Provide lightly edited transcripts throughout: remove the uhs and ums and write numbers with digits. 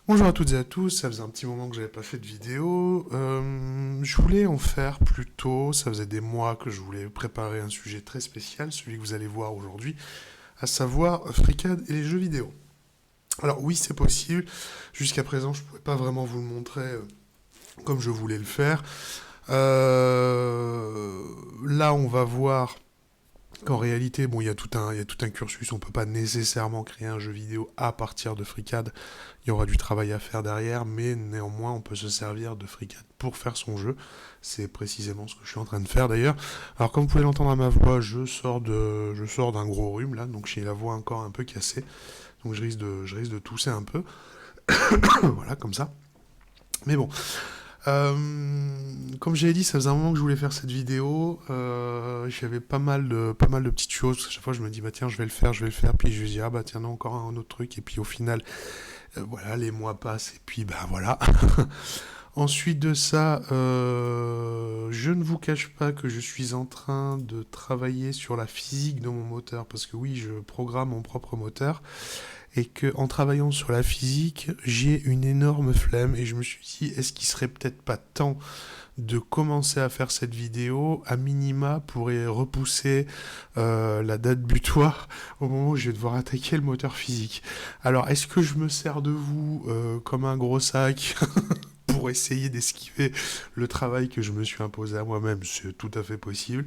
Bonjour à toutes et à tous, ça faisait un petit moment que j'avais pas fait de vidéo. Je voulais en faire plus tôt, ça faisait des mois que je voulais préparer un sujet très spécial, celui que vous allez voir aujourd'hui, à savoir Fricad et les jeux vidéo. Alors oui, c'est possible, jusqu'à présent je pouvais pas vraiment vous le montrer comme je voulais le faire. Là on va voir qu'en réalité, bon, il y a tout un cursus, on peut pas nécessairement créer un jeu vidéo à partir de FreeCAD, il y aura du travail à faire derrière, mais néanmoins on peut se servir de FreeCAD pour faire son jeu, c'est précisément ce que je suis en train de faire d'ailleurs. Alors comme vous pouvez l'entendre à ma voix, je sors d'un gros rhume là, donc j'ai la voix encore un peu cassée, donc je risque de tousser un peu, voilà, comme ça. Mais bon, comme j'avais dit, ça faisait un moment que je voulais faire cette vidéo. J'avais pas mal de petites choses. À chaque fois, je me dis, bah tiens, je vais le faire. Puis je me dis, ah bah tiens, non, encore un autre truc. Et puis au final, voilà, les mois passent. Et puis, bah voilà. Ensuite de ça, je ne vous cache pas que je suis en train de travailler sur la physique de mon moteur. Parce que oui, je programme mon propre moteur et que en travaillant sur la physique, j'ai une énorme flemme et je me suis dit est-ce qu'il serait peut-être pas temps de commencer à faire cette vidéo à minima pour repousser la date butoir au moment où je vais devoir attaquer le moteur physique. Alors est-ce que je me sers de vous comme un gros sac pour essayer d'esquiver le travail que je me suis imposé à moi-même? C'est tout à fait possible.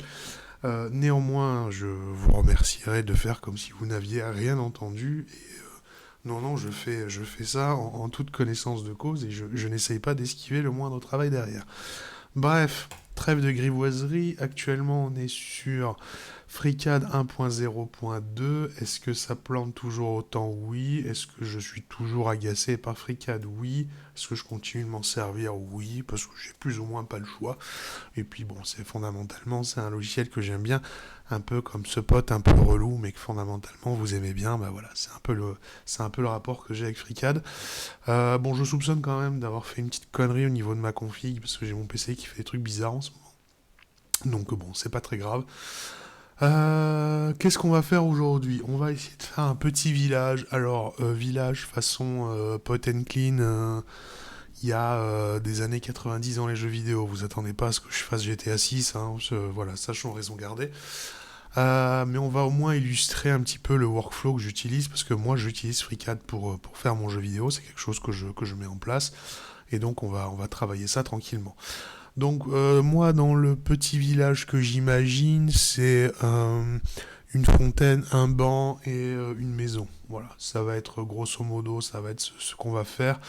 Néanmoins, je vous remercierai de faire comme si vous n'aviez rien entendu. Non, non, je fais ça en toute connaissance de cause et je n'essaye pas d'esquiver le moindre travail derrière. Bref, trêve de grivoiserie. Actuellement, on est sur FreeCAD 1.0.2. Est-ce que ça plante toujours autant? Oui. Est-ce que je suis toujours agacé par FreeCAD? Oui. Est-ce que je continue de m'en servir? Oui, parce que j'ai plus ou moins pas le choix. Et puis bon, c'est un logiciel que j'aime bien, un peu comme ce pote un peu relou, mais que fondamentalement vous aimez bien. Bah voilà, c'est un peu le rapport que j'ai avec FreeCAD. Bon, je soupçonne quand même d'avoir fait une petite connerie au niveau de ma config parce que j'ai mon PC qui fait des trucs bizarres en ce moment. Donc bon, c'est pas très grave. Qu'est-ce qu'on va faire aujourd'hui? On va essayer de faire un petit village. Alors, village façon pot and clean. Il y a des années 90 dans les jeux vidéo. Vous attendez pas à ce que je fasse GTA 6. Hein, voilà, sachons raison garder. Mais on va au moins illustrer un petit peu le workflow que j'utilise, parce que moi j'utilise FreeCAD pour faire mon jeu vidéo, c'est quelque chose que je mets en place, et donc on va travailler ça tranquillement. Donc moi dans le petit village que j'imagine, c'est une fontaine, un banc et une maison. Voilà, ça va être grosso modo, ça va être ce qu'on va faire.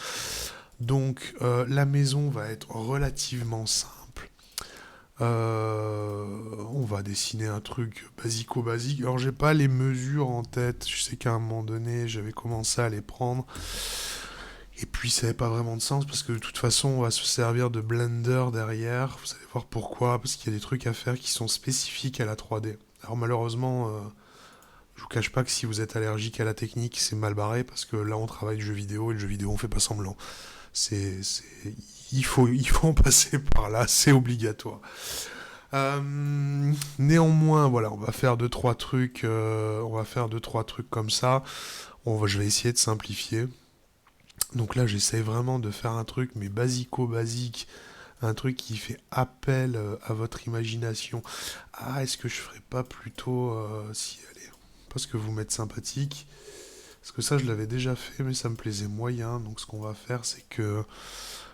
Donc la maison va être relativement simple. On va dessiner un truc basico-basique. Alors j'ai pas les mesures en tête. Je sais qu'à un moment donné, j'avais commencé à les prendre. Et puis ça n'avait pas vraiment de sens parce que de toute façon, on va se servir de Blender derrière. Vous allez voir pourquoi. Parce qu'il y a des trucs à faire qui sont spécifiques à la 3D. Alors malheureusement, je vous cache pas que si vous êtes allergique à la technique, c'est mal barré parce que là, on travaille du jeu vidéo et le jeu vidéo, on fait pas semblant. C'est, il faut en passer par là, c'est obligatoire. Néanmoins, voilà, on va faire on va faire deux trois trucs comme ça. Je vais essayer de simplifier. Donc là, j'essaie vraiment de faire un truc, mais basico-basique, un truc qui fait appel à votre imagination. Ah, est-ce que je ferais pas plutôt, si, allez, parce que vous m'êtes sympathique, parce que ça, je l'avais déjà fait, mais ça me plaisait moyen. Donc ce qu'on va faire, c'est que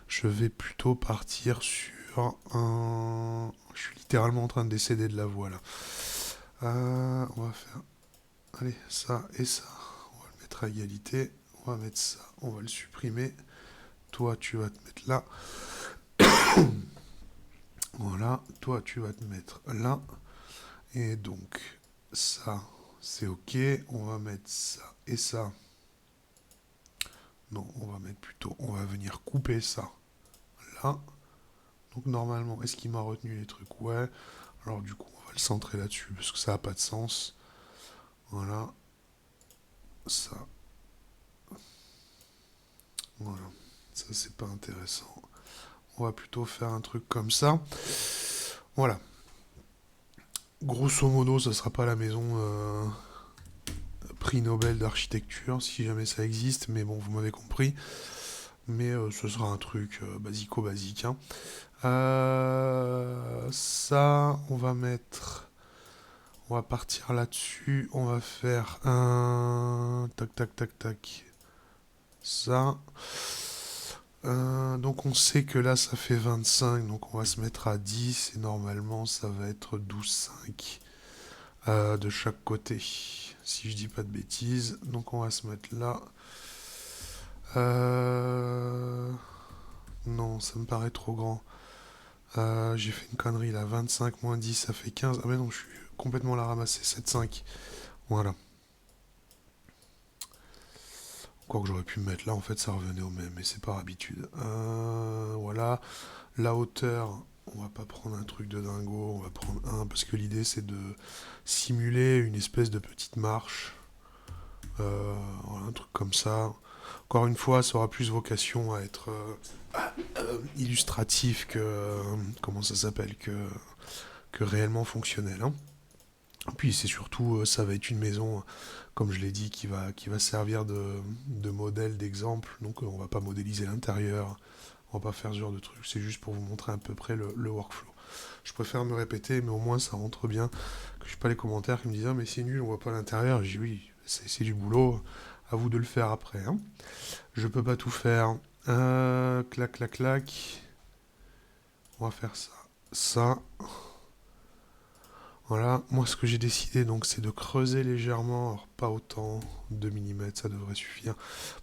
je vais plutôt partir sur un. Je suis littéralement en train de décéder de la voix là. On va faire. Allez, ça et ça. On va le mettre à égalité. On va mettre ça. On va le supprimer. Toi, tu vas te mettre là. Voilà. Toi, tu vas te mettre là. Et donc, ça, c'est ok. On va mettre ça et ça. Non, on va mettre plutôt. On va venir couper ça là. Donc normalement, est-ce qu'il m'a retenu les trucs? Ouais. Alors du coup, on va le centrer là-dessus parce que ça n'a pas de sens. Voilà. Ça. Voilà. Ça, c'est pas intéressant. On va plutôt faire un truc comme ça. Voilà. Grosso modo, ça sera pas la maison prix Nobel d'architecture, si jamais ça existe, mais bon, vous m'avez compris. mais ce sera un truc basico-basique, hein. Ça, on va partir là-dessus, on va faire un... Tac, tac, tac, tac. Ça. Donc on sait que là ça fait 25, donc on va se mettre à 10 et normalement ça va être 12,5 de chaque côté. Si je dis pas de bêtises, donc on va se mettre là. Euh, Non, ça me paraît trop grand. J'ai fait une connerie là, 25 moins 10 ça fait 15. Ah mais non, je suis complètement la ramasser, 7,5. Voilà. Quoi que j'aurais pu me mettre là, en fait ça revenait au même, mais c'est par habitude. Voilà. La hauteur, on va pas prendre un truc de dingo, on va prendre un, parce que l'idée c'est de simuler une espèce de petite marche. Voilà, un truc comme ça. Encore une fois, ça aura plus vocation à être illustratif que comment ça s'appelle que réellement fonctionnel, hein. Puis c'est surtout, ça va être une maison, comme je l'ai dit, qui va servir de modèle, d'exemple. Donc on va pas modéliser l'intérieur, on va pas faire ce genre de truc. C'est juste pour vous montrer à peu près le workflow. Je préfère me répéter, mais au moins ça rentre bien. Que je n'ai pas les commentaires qui me disent ah mais c'est nul, on voit pas l'intérieur. Je dis oui, c'est du boulot. À vous de le faire après, hein. Je peux pas tout faire. Clac, clac, clac. On va faire ça. Ça. Voilà. Moi, ce que j'ai décidé, donc, c'est de creuser légèrement. Alors, pas autant. 2 mm, ça devrait suffire.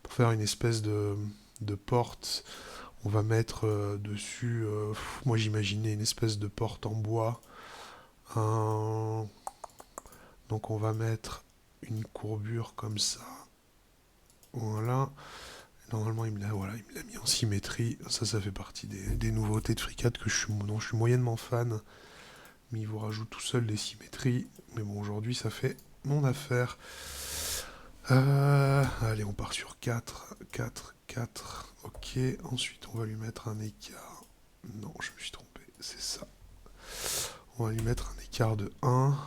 Pour faire une espèce de porte. On va mettre dessus. Moi, j'imaginais une espèce de porte en bois. Un- Donc, on va mettre une courbure comme ça. Voilà. Normalement, il me l'a mis en symétrie. Ça fait partie des nouveautés de FreeCAD dont je suis moyennement fan. Mais il vous rajoute tout seul des symétries. Mais bon, aujourd'hui, ça fait mon affaire. Allez, on part sur 4, 4, 4. Ok, ensuite, on va lui mettre un écart. Non, je me suis trompé, c'est ça. On va lui mettre un écart de 1.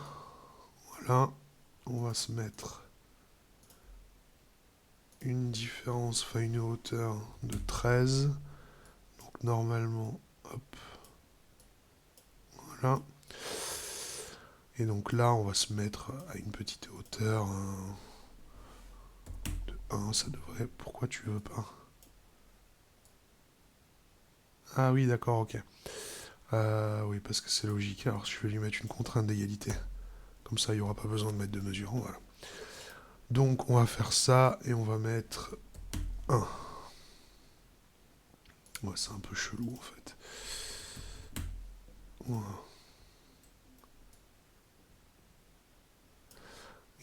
Voilà. On va se mettre une différence, enfin une hauteur de 13. Donc normalement, hop, voilà. Et donc là, on va se mettre à une petite hauteur de 1, ça devrait... Pourquoi tu veux pas? Ah oui, d'accord, ok. Oui, parce que c'est logique. Alors, je vais lui mettre une contrainte d'égalité. Comme ça, il n'y aura pas besoin de mettre de mesure. Voilà. Donc, on va faire ça et on va mettre 1. Ouais, c'est un peu chelou, en fait. Voilà.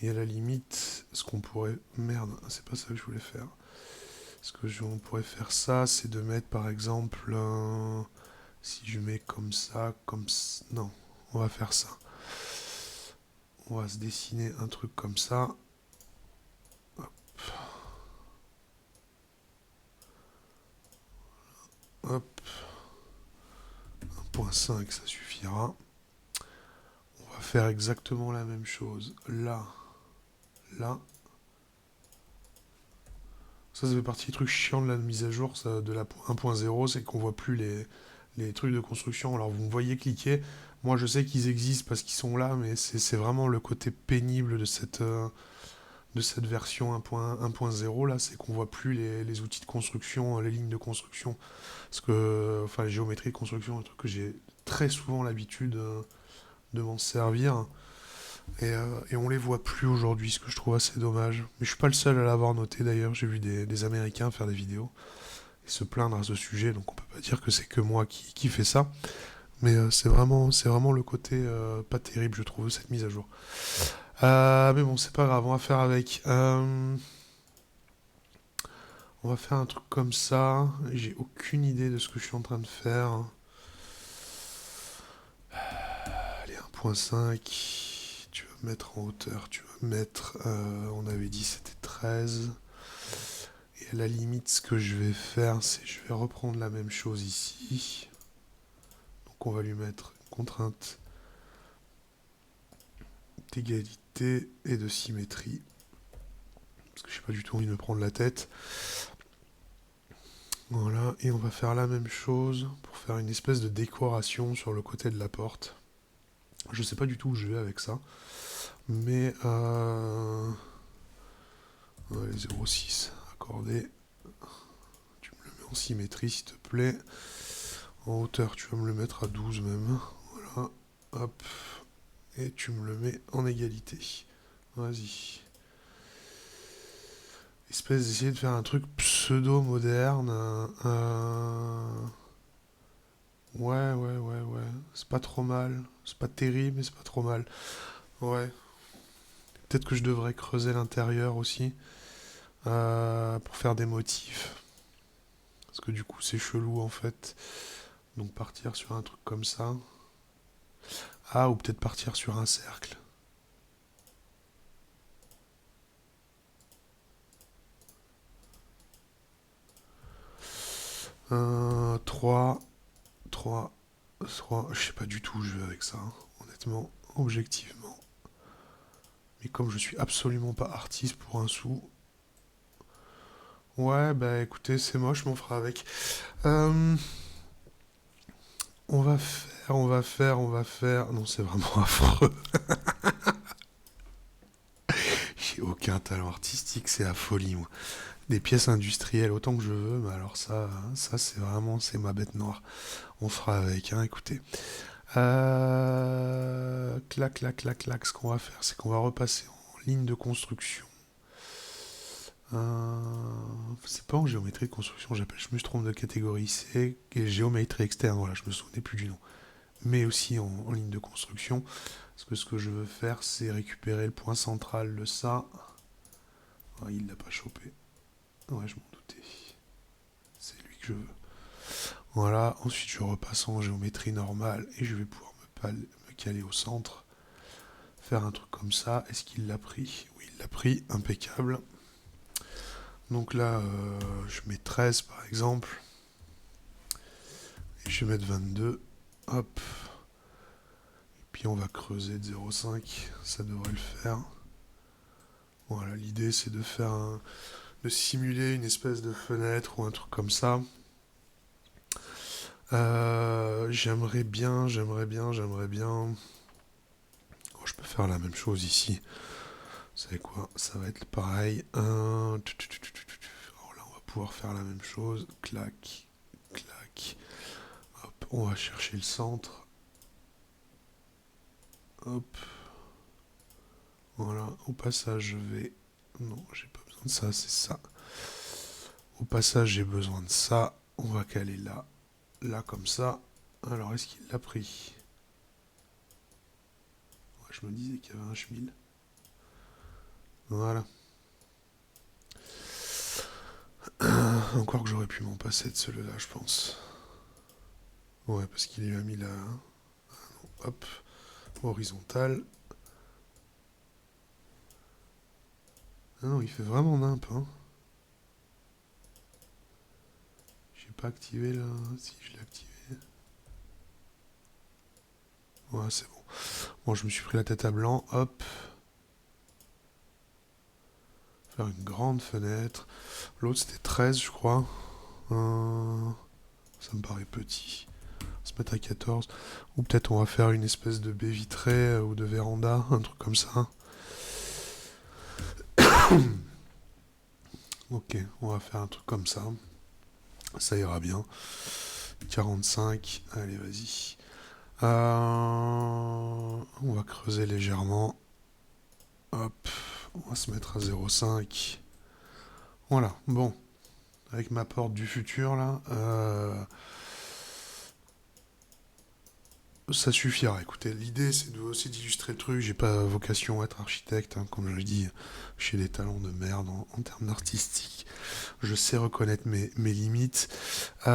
Et à la limite, ce qu'on pourrait... Merde, c'est pas ça que je voulais faire. On pourrait faire ça, c'est de mettre, par exemple, si je mets comme ça, non, on va faire ça. On va se dessiner un truc comme ça. Hop, 1.5, ça suffira. On va faire exactement la même chose. Là, là. Ça fait partie des trucs chiants de la mise à jour de la 1.0, c'est qu'on voit plus les trucs de construction. Alors vous me voyez cliquer. Moi je sais qu'ils existent parce qu'ils sont là, mais c'est vraiment le côté pénible de cette version 1.0 là, c'est qu'on voit plus les outils de construction, les lignes de construction. Parce que, enfin, la géométrie de construction, un truc que j'ai très souvent l'habitude de m'en servir. Et on les voit plus aujourd'hui, ce que je trouve assez dommage. Mais je suis pas le seul à l'avoir noté d'ailleurs. J'ai vu des Américains faire des vidéos et se plaindre à ce sujet, donc on peut pas dire que c'est que moi qui fais ça. Mais c'est vraiment le côté pas terrible, je trouve, de cette mise à jour. Mais bon, c'est pas grave, on va faire avec. On va faire un truc comme ça. J'ai aucune idée de ce que je suis en train de faire. Allez, 1.5. Tu vas mettre en hauteur. Tu vas mettre... on avait dit c'était 13. Et à la limite, ce que je vais faire, c'est je vais reprendre la même chose ici. Donc on va lui mettre une contrainte d'égalité et de symétrie. Parce que je n'ai pas du tout envie de me prendre la tête. Voilà, et on va faire la même chose pour faire une espèce de décoration sur le côté de la porte. Je sais pas du tout où je vais avec ça, mais ouais, 0,6 accordé. Tu me le mets en symétrie s'il te plaît. En hauteur, tu vas me le mettre à 12 même. Voilà, hop, et tu me le mets en égalité. Vas-y. Espèce d'essayer de faire un truc pseudo-moderne. Ouais. C'est pas trop mal. C'est pas terrible, mais c'est pas trop mal. Ouais. Peut-être que je devrais creuser l'intérieur aussi. Pour faire des motifs. Parce que du coup, c'est chelou en fait. Donc partir sur un truc comme ça. Ah, ou peut-être partir sur un cercle. 3, 3, 3. Je sais pas du tout où je vais avec ça, hein, honnêtement, objectivement. Mais comme je suis absolument pas artiste pour un sou. Ouais, bah écoutez, c'est moche, mais on fera avec. Euh, on va faire. Non, c'est vraiment affreux. J'ai aucun talent artistique, c'est la folie, moi. Des pièces industrielles autant que je veux, mais alors ça c'est vraiment, c'est ma bête noire. On fera avec, hein, écoutez. Clac, clac, clac, clac. Ce qu'on va faire, c'est qu'on va repasser en ligne de construction. Euh, c'est pas en géométrie de construction, je me trompe de catégorie. C'est géométrie externe, voilà, je me souvenais plus du nom. Mais aussi en ligne de construction. Parce que ce que je veux faire, c'est récupérer le point central de ça. Ah, il l'a pas chopé. Ouais, je m'en doutais. C'est lui que je veux. Voilà, ensuite je repasse en géométrie normale et je vais pouvoir me caler au centre. Faire un truc comme ça. Est-ce qu'il l'a pris? Oui, il l'a pris, impeccable. Donc là, je mets 13 par exemple. Et je vais mettre 22. Hop. Puis on va creuser de 0,5. Ça devrait le faire. Voilà, l'idée c'est de simuler une espèce de fenêtre ou un truc comme ça. J'aimerais bien. Oh, je peux faire la même chose ici. Vous savez quoi? Ça va être pareil. Alors là, on va pouvoir faire la même chose. Clac, clac. Hop, on va chercher le centre. Hop. Voilà. Au passage, je vais. Non, j'ai pas besoin de ça, c'est ça. Au passage, j'ai besoin de ça. On va caler là. Là, comme ça. Alors, est-ce qu'il l'a pris? Ouais, je me disais qu'il y avait un schmil. Voilà. Encore que j'aurais pu m'en passer de celui-là, je pense. Ouais, parce qu'il lui a mis la. Hop. Horizontal. Ah non, il fait vraiment nimp, hein. J'ai pas activé là. Si, je l'ai activé. Ouais, c'est bon. Bon, je me suis pris la tête à blanc. Hop. Faire une grande fenêtre. L'autre, c'était 13, je crois. Ça me paraît petit. On va se mettre à 14. Ou peut-être on va faire une espèce de baie vitrée ou de véranda, un truc comme ça. Ok, on va faire un truc comme ça. Ça ira bien. 45. Allez, vas-y. On va creuser légèrement. Hop. On va se mettre à 0,5. Voilà, bon. Avec ma porte du futur, là. Ça suffira. Écoutez, l'idée, c'est aussi d'illustrer le truc. J'ai pas vocation à être architecte, hein, comme je le dis. J'ai des talents de merde en termes d'artistique. Je sais reconnaître mes limites. Mais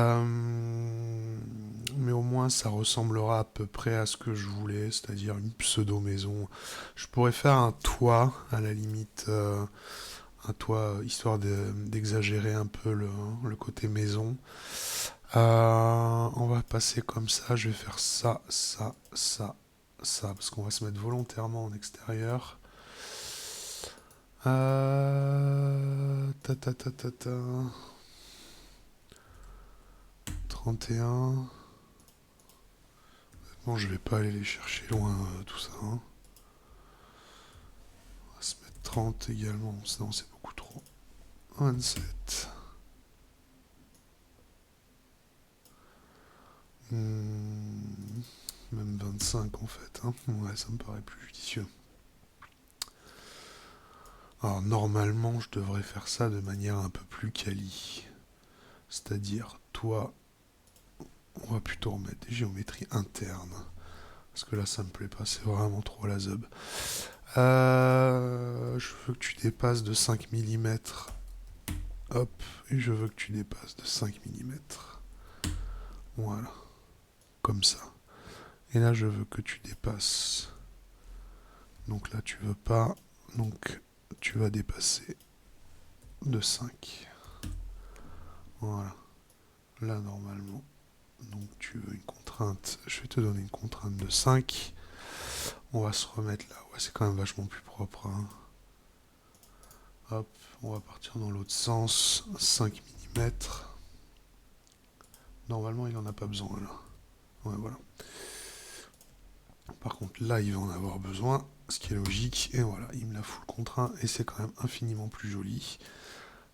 au moins, ça ressemblera à peu près à ce que je voulais, c'est-à-dire une pseudo-maison. Je pourrais faire un toit, à la limite. Un toit, histoire d'exagérer un peu le côté maison. On va passer comme ça, je vais faire ça, ça, ça, ça, parce qu'on va se mettre volontairement en extérieur. Ta ta ta ta ta. 31. Bon, je vais pas aller les chercher loin, tout ça. Hein. On va se mettre 30 également, sinon c'est beaucoup trop. 27. Même 25 en fait. Hein. Ouais, ça me paraît plus judicieux. Alors normalement, je devrais faire ça de manière un peu plus quali. C'est-à-dire, toi, on va plutôt remettre des géométries internes. Parce que là, ça me plaît pas, c'est vraiment trop la zeub. Je veux que tu dépasses de 5 mm. Hop, et je veux que tu dépasses de 5 mm. Voilà, comme ça. Et là, je veux que tu dépasses. Donc là, tu veux pas. Donc, tu vas dépasser de 5. Voilà. Là, normalement. Donc, tu veux une contrainte. Je vais te donner une contrainte de 5. On va se remettre là. Ouais, c'est quand même vachement plus propre. Hein. Hop, on va partir dans l'autre sens. 5 mm. Normalement, il n'en a pas besoin là. Ouais, voilà. Par contre, là, il va en avoir besoin, ce qui est logique. Et voilà, il me la fout le contraint. Et c'est quand même infiniment plus joli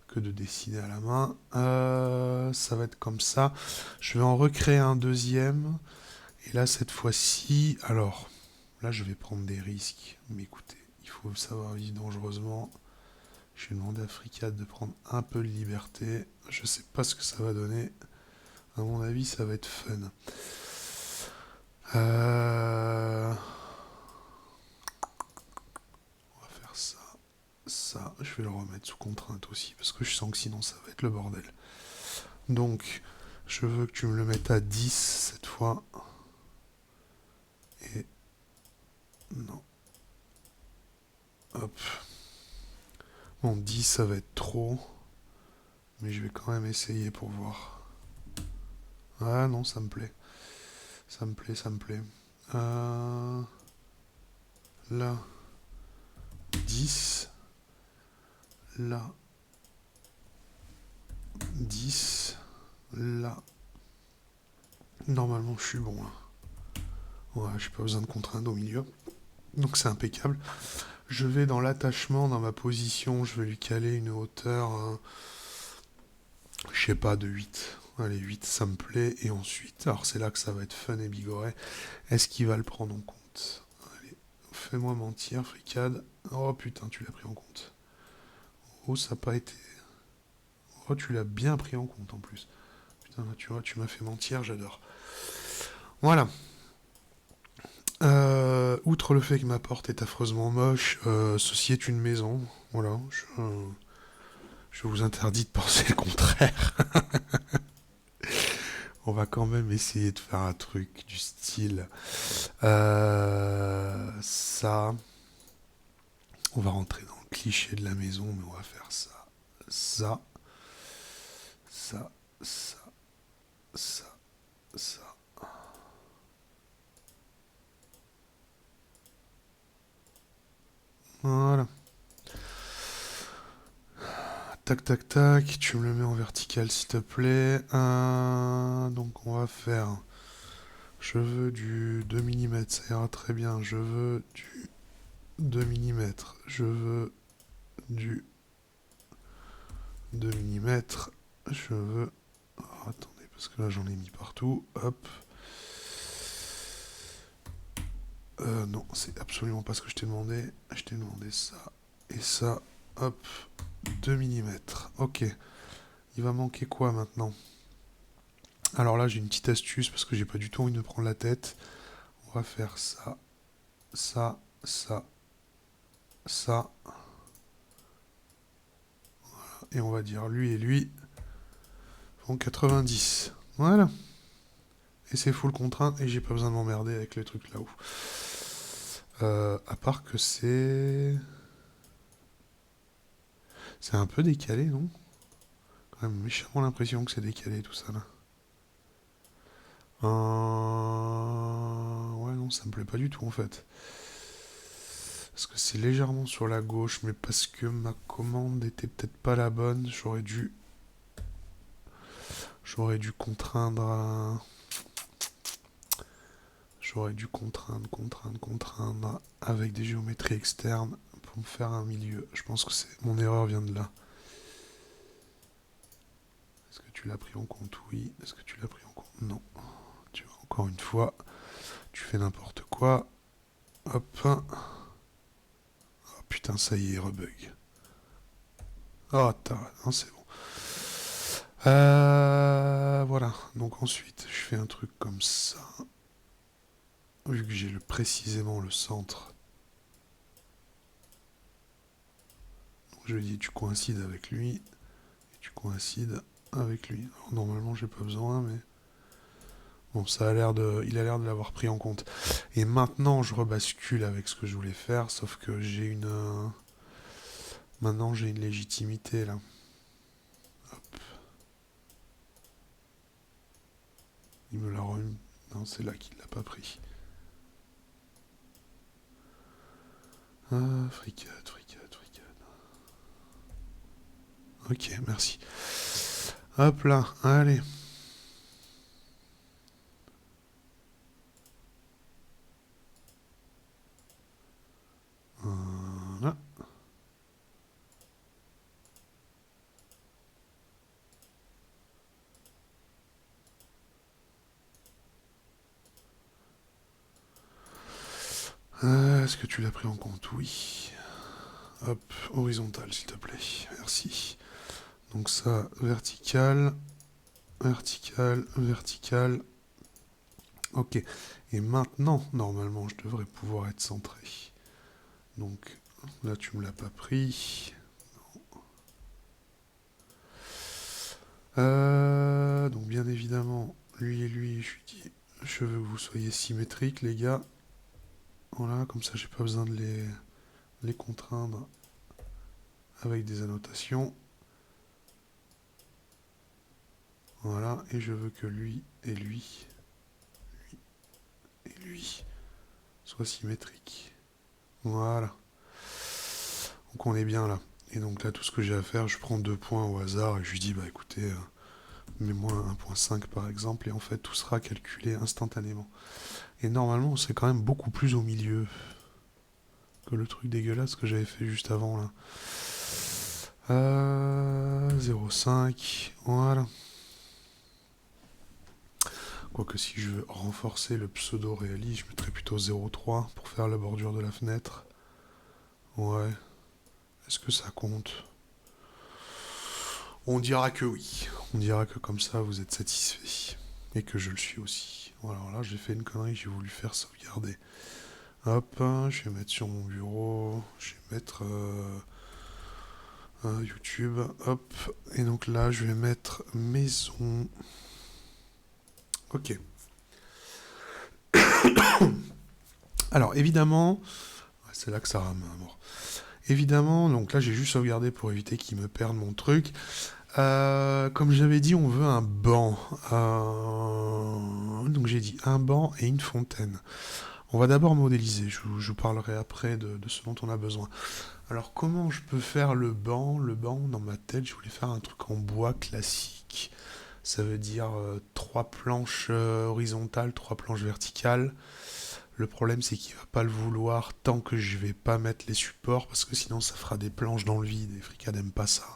que de dessiner à la main. Ça va être comme ça. Je vais en recréer un deuxième. Et là, cette fois-ci, alors, là, je vais prendre des risques. Mais écoutez, il faut savoir vivre dangereusement. Je vais demander à Fricad de prendre un peu de liberté. Je sais pas ce que ça va donner. À mon avis, ça va être fun. On va faire ça. Ça, je vais le remettre sous contrainte aussi, parce que je sens que sinon ça va être le bordel. Donc, je veux que tu me le mettes à 10 cette fois. Et... non. Hop. Bon, 10 ça va être trop. Mais je vais quand même essayer pour voir. Ah non, ça me plaît. Ça me plaît, ça me plaît. Là. 10. Là. 10. Là. Normalement, je suis bon là. Ouais, j'ai pas besoin de contrainte au milieu. Donc c'est impeccable. Je vais dans l'attachement, dans ma position, je vais lui caler une hauteur, je sais pas, de 8. Allez, 8, ça me plaît. Et ensuite, alors c'est là que ça va être fun et bigoré. Est-ce qu'il va le prendre en compte? Allez, fais-moi mentir, Fricade. Oh putain, tu l'as pris en compte. Oh, ça n'a pas été... oh, tu l'as bien pris en compte en plus. Putain, là, tu vois, tu m'as fait mentir, j'adore. Voilà. Outre le fait que ma porte est affreusement moche, ceci est une maison. Voilà. Je vous interdis de penser le contraire. On va quand même essayer de faire un truc du style. Ça. On va rentrer dans le cliché de la maison, mais on va faire ça. Ça. Ça. Ça. Ça. Ça. Voilà. Tac, tac, tac. Tu me le mets en vertical, s'il te plaît. Donc, on va faire. Je veux du 2 mm, ça ira très bien. Je veux du 2 mm. Je veux du 2 mm. Je veux... oh, attendez, parce que là j'en ai mis partout. Hop. Non, c'est absolument pas ce que je t'ai demandé. Je t'ai demandé ça et ça. Hop. 2 mm. Ok. Il va manquer quoi maintenant? Alors là, j'ai une petite astuce parce que j'ai pas du tout envie de me prendre la tête. On va faire ça, ça, ça, ça. Et on va dire lui et lui font 90. Voilà. Et c'est full contrainte et j'ai pas besoin de m'emmerder avec les trucs là-haut. À part que c'est... c'est un peu décalé, non? Quand même méchamment l'impression que c'est décalé tout ça là. Ouais, non, ça me plaît pas du tout en fait. Parce que c'est légèrement sur la gauche, mais parce que ma commande était peut-être pas la bonne, j'aurais dû J'aurais dû contraindre J'aurais dû contraindre avec des géométries externes pour me faire un milieu. Je pense que mon erreur vient de là. Est-ce que tu l'as pris en compte? Oui. Est-ce que tu l'as pris en compte? Non. Tu vois, encore une fois, tu fais n'importe quoi. Hop. Oh putain, ça y est, rebug. Oh, non, c'est bon. Voilà. Donc ensuite, je fais un truc comme ça. Vu que j'ai précisément le centre. Donc je lui dis, tu coïncides avec lui. Et tu coïncides avec lui. Alors, normalement, j'ai pas besoin, mais... Bon, il a l'air de l'avoir pris en compte. Et maintenant, je rebascule avec ce que je voulais faire, sauf que maintenant, j'ai une légitimité, là. Hop. Il me l'a remis. Non, c'est là qu'il l'a pas pris. Ah, fricade. Ok, merci. Hop là, allez. Voilà. Est-ce que tu l'as pris en compte? Oui. Hop, horizontal, s'il te plaît. Merci. Donc ça, vertical, vertical. Ok. Et maintenant, normalement, je devrais pouvoir être centré. Donc là, tu me l'as pas pris. Donc bien évidemment, lui et lui, je lui dis, je veux que vous soyez symétriques, les gars. Voilà, comme ça, j'ai pas besoin de les contraindre avec des annotations. Voilà, et je veux que lui et lui et lui soient symétriques. Voilà. Donc on est bien là. Et donc là, tout ce que j'ai à faire, je prends 2 points au hasard et je lui dis, bah écoutez, mets-moi 1,5 par exemple, et en fait, tout sera calculé instantanément. Et normalement, c'est quand même beaucoup plus au milieu que le truc dégueulasse que j'avais fait juste avant là. 0,5, voilà. Quoique si je veux renforcer le pseudo-réalisme, je mettrais plutôt 0,3 pour faire la bordure de la fenêtre. Ouais. Est-ce que ça compte? On dira que oui. On dira que comme ça, vous êtes satisfait. Et que je le suis aussi. Voilà, alors là, j'ai fait une connerie, j'ai voulu faire sauvegarder. Hop, je vais mettre sur mon bureau. Je vais mettre YouTube. Hop. Et donc là, je vais mettre maison. Ok. Alors, évidemment, c'est là que ça rame à mort. Évidemment, donc là, j'ai juste sauvegardé pour éviter qu'il me perde mon truc. Comme j'avais dit, on veut un banc. Donc j'ai dit un banc et une fontaine. On va d'abord modéliser. Je vous parlerai après de ce dont on a besoin. Alors, comment je peux faire le banc? Le banc, dans ma tête, je voulais faire un truc en bois classique. Ça veut dire 3 planches horizontales, 3 planches verticales. Le problème, c'est qu'il va pas le vouloir tant que je vais pas mettre les supports, parce que sinon ça fera des planches dans le vide, et Fricad n'aime pas ça.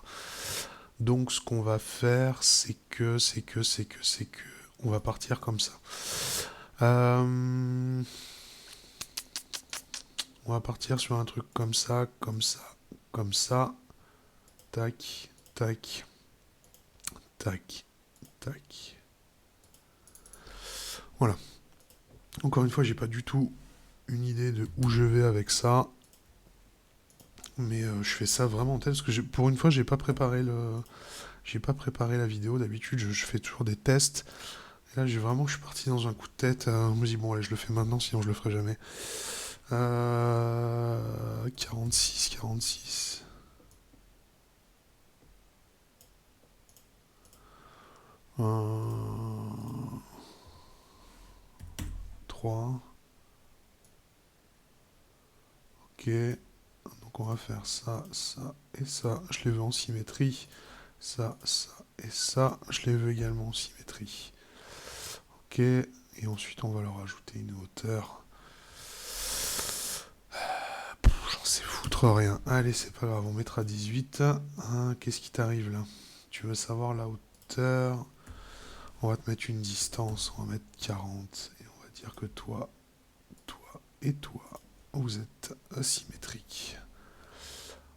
Donc ce qu'on va faire, c'est que, on va partir comme ça. On va partir sur un truc comme ça, comme ça. Tac, tac, tac, tac. Voilà. Encore une fois, j'ai pas du tout une idée de où je vais avec ça. Mais je fais ça vraiment en tête parce que pour une fois, j'ai pas préparé la vidéo. D'habitude, je fais toujours des tests. Et là, je suis parti dans un coup de tête. Je me dis, bon, allez, je le fais maintenant, sinon je le ferai jamais. 46. 3. Ok. Donc on va faire ça, ça et ça. Je les veux en symétrie. Ça Et ça, je les veux également en symétrie. Ok. Et ensuite, on va leur ajouter une hauteur. J'en sais foutre rien. Allez, c'est pas grave, on mettra 18. Hein, qu'est-ce qui t'arrive là? Tu veux savoir la hauteur? On va te mettre une distance, on va mettre 40. Et on va dire que toi, toi et toi, vous êtes asymétriques.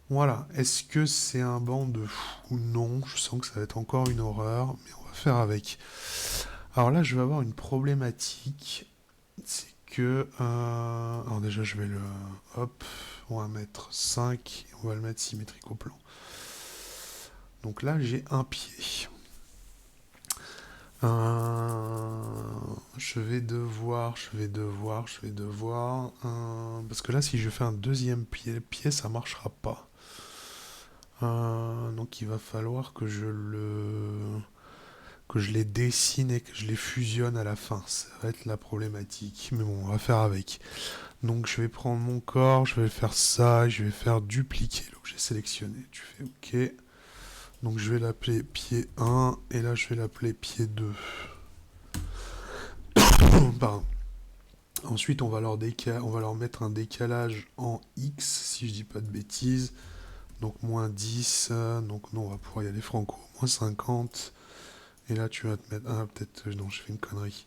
Voilà. Est-ce que c'est un banc de fou? Non. Je sens que ça va être encore une horreur, mais on va faire avec. Alors là, je vais avoir une problématique. C'est que... alors déjà, je vais le... Hop. On va mettre 5 et on va le mettre symétrique au plan. Donc là, j'ai un pied. Je vais devoir... parce que là, si je fais un deuxième pied, ça marchera pas. Donc il va falloir que je les dessine et que je les fusionne à la fin. Ça va être la problématique. Mais bon, on va faire avec. Donc je vais prendre mon corps, je vais faire ça, je vais faire dupliquer l'objet sélectionné. Tu fais OK. Donc je vais l'appeler pied 1 et là je vais l'appeler pied 2. Pardon. Ensuite on va leur mettre un décalage en X si je dis pas de bêtises. Donc moins 10, donc non on va pouvoir y aller franco, moins 50. Et là tu vas te mettre... Ah peut-être... Non je fais une connerie.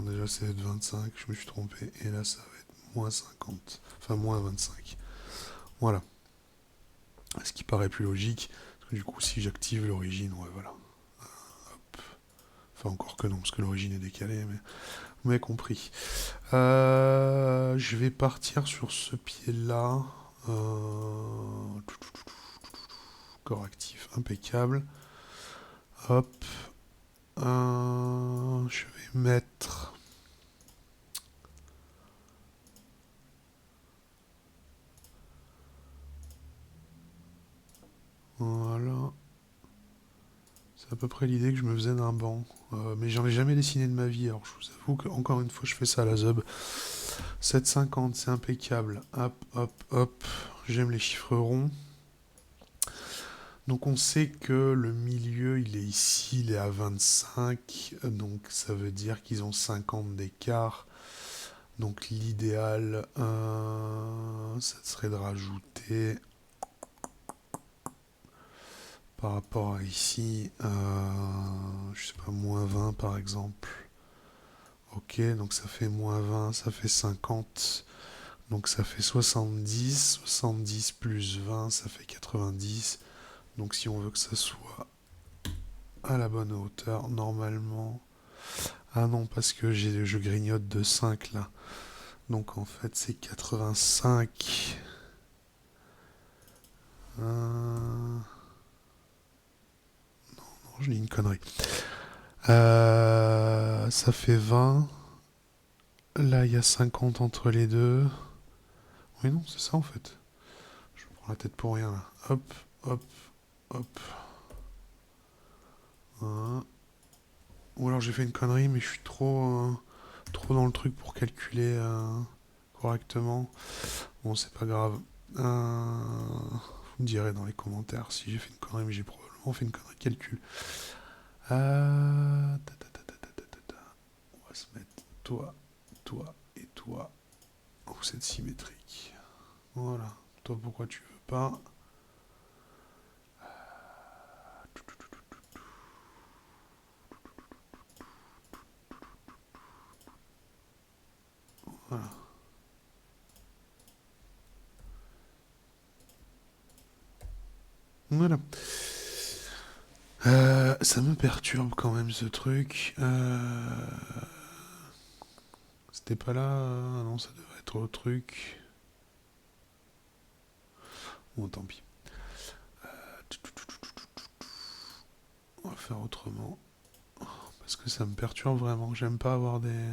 Déjà c'est être 25, je me suis trompé. Et là ça va être moins 50. Enfin moins 25. Voilà. Ce qui paraît plus logique. Parce que du coup si j'active l'origine, ouais voilà. Hop. Enfin encore que non, parce que l'origine est décalée, mais vous m'avez compris. Je vais partir sur ce pied-là. Corps actif, impeccable. Hop. Je vais mettre... Voilà. C'est à peu près l'idée que je me faisais d'un banc. Mais j'en ai jamais dessiné de ma vie. Alors je vous avoue qu'encore une fois, je fais ça à la zub. 7,50, c'est impeccable. Hop, hop, hop. J'aime les chiffres ronds. Donc on sait que le milieu, il est ici, il est à 25. Donc ça veut dire qu'ils ont 50 d'écart. Donc l'idéal, ça serait de rajouter... Par rapport à ici, je sais pas, moins 20 par exemple. Ok, donc ça fait moins 20, ça fait 50. Donc ça fait 70. 70 plus 20, ça fait 90. Donc si on veut que ça soit à la bonne hauteur, normalement... Ah non, parce que je grignote de 5 là. Donc en fait c'est 85. Non, je dis une connerie. Ça fait 20. Là, il y a 50 entre les deux. Oui, non, c'est ça en fait. Je me prends la tête pour rien là. Hop, hop, hop. Hein. Ou alors j'ai fait une connerie, mais je suis trop dans le truc pour calculer correctement. Bon, c'est pas grave. Vous me direz dans les commentaires si j'ai fait une connerie, mais j'ai probablement fait une connerie de calcul. On va se mettre toi, toi et toi. Vous êtes symétrique. Voilà. Toi, pourquoi tu veux pas? Voilà. Voilà. Ça me perturbe quand même ce truc. C'était pas là. Non, ça devait être au truc. Bon, tant pis. On va faire autrement. Parce que ça me perturbe vraiment. J'aime pas avoir des...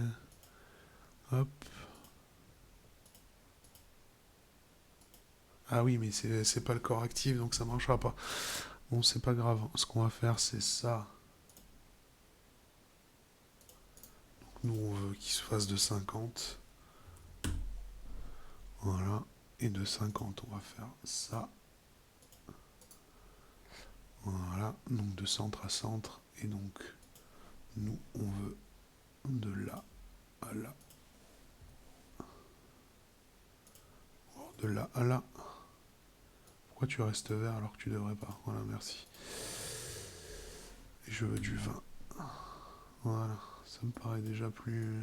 Hop. Ah oui, mais c'est pas le corps actif, donc ça marchera pas. Bon, c'est pas grave. Ce qu'on va faire, c'est ça. Donc nous, on veut qu'il se fasse de 50. Voilà. et de 50. On va faire ça. Voilà, donc de centre à centre. Et donc, nous, on veut de là à là. De là à là. Pourquoi tu restes vert alors que tu devrais pas? Voilà, merci. Et je veux du vin. Voilà, ça me paraît déjà plus...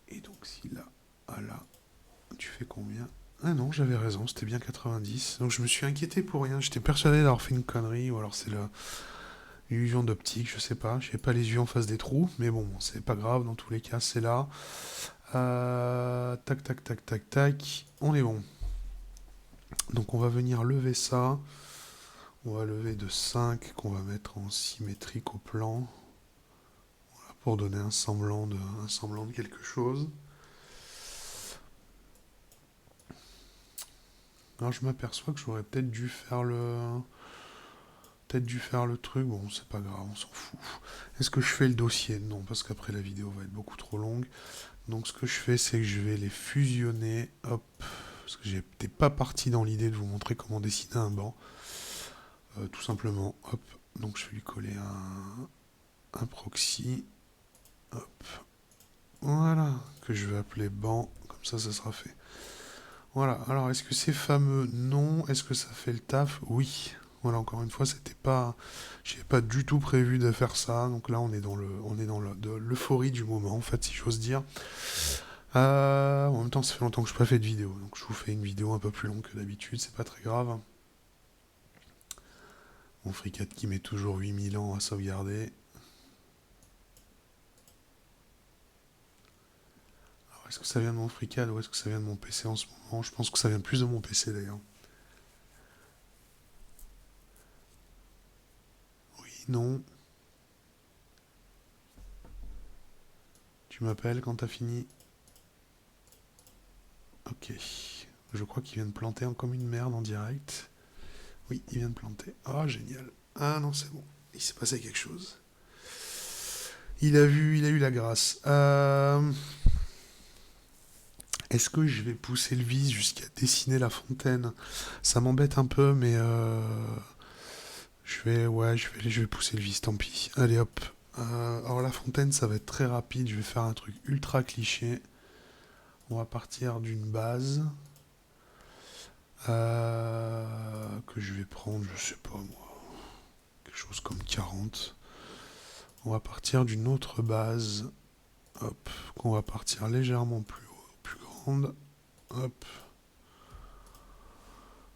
Et donc si là à là, tu fais combien? Ah non, j'avais raison, c'était bien 90. Donc je me suis inquiété pour rien. J'étais persuadé d'avoir fait une connerie, ou alors c'est l'illusion d'optique, je sais pas. J'ai pas les yeux en face des trous, mais bon, c'est pas grave, dans tous les cas, c'est là. Tac, tac, tac, tac, tac. On est bon. Donc on va venir lever ça. On va lever de 5 qu'on va mettre en symétrique au plan. Voilà, pour donner un semblant de quelque chose. Alors je m'aperçois que j'aurais peut-être dû faire le truc, bon c'est pas grave, on s'en fout. Est-ce que je fais le dossier? Non, parce qu'après la vidéo va être beaucoup trop longue. Donc ce que je fais, c'est que je vais les fusionner, hop, parce que j'étais pas parti dans l'idée de vous montrer comment dessiner un banc. Tout simplement, hop, donc je vais lui coller un proxy, hop, voilà, que je vais appeler banc, comme ça sera fait. Voilà, alors est-ce que c'est fameux? Non. Est-ce que ça fait le taf? Oui. Voilà, encore une fois, c'était pas, j'avais pas du tout prévu de faire ça. Donc là, on est dans de l'euphorie du moment, en fait, si j'ose dire. En même temps, ça fait longtemps que je n'ai pas fait de vidéo, donc je vous fais une vidéo un peu plus longue que d'habitude, c'est pas très grave. Mon FreeCAD qui met toujours 8000 ans à sauvegarder. Alors, est-ce que ça vient de mon FreeCAD ou est-ce que ça vient de mon PC en ce moment? Je pense que ça vient plus de mon PC d'ailleurs. Oui, non. Tu m'appelles quand t'as fini? Ok. Je crois qu'il vient de planter comme une merde en direct. Oui, il vient de planter. Ah, génial. Ah non, c'est bon. Il s'est passé quelque chose. Il a eu la grâce. Est-ce que je vais pousser le vis jusqu'à dessiner la fontaine? Ça m'embête un peu, mais je vais pousser le vis, tant pis. Allez hop. Alors la fontaine, ça va être très rapide. Je vais faire un truc ultra cliché. On va partir d'une base. Que je vais prendre, je sais pas moi, quelque chose comme 40. On va partir d'une autre base, hop, qu'on va partir légèrement plus haut, plus grande, hop.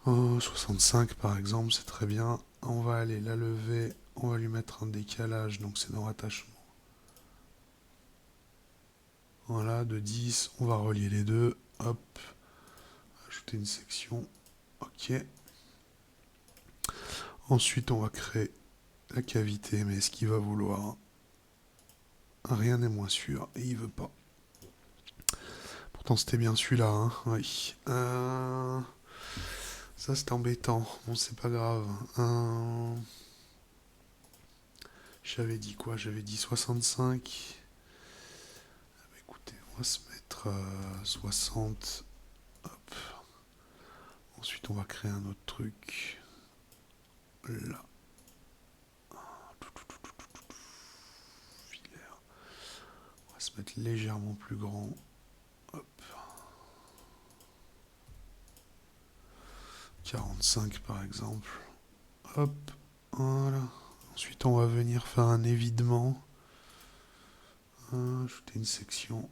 65 par exemple, c'est très bien. On va aller la lever, on va lui mettre un décalage, donc c'est dans attachement. Voilà, de 10, on va relier les deux, hop, ajouter une section, ok. Ensuite, on va créer la cavité, mais est-ce qu'il va vouloir? Rien n'est moins sûr, et il veut pas. Pourtant, c'était bien celui-là, hein, oui. Ça, c'est embêtant. Bon, c'est pas grave. J'avais dit quoi? J'avais dit 65. Ah bah, écoutez, on va se mettre 60. Hop. Ensuite, on va créer un autre truc. Là. Filaire. On va se mettre légèrement plus grand. Hop. 45 par exemple. Hop. Voilà. Ensuite, on va venir faire un évidement. Ajouter une section.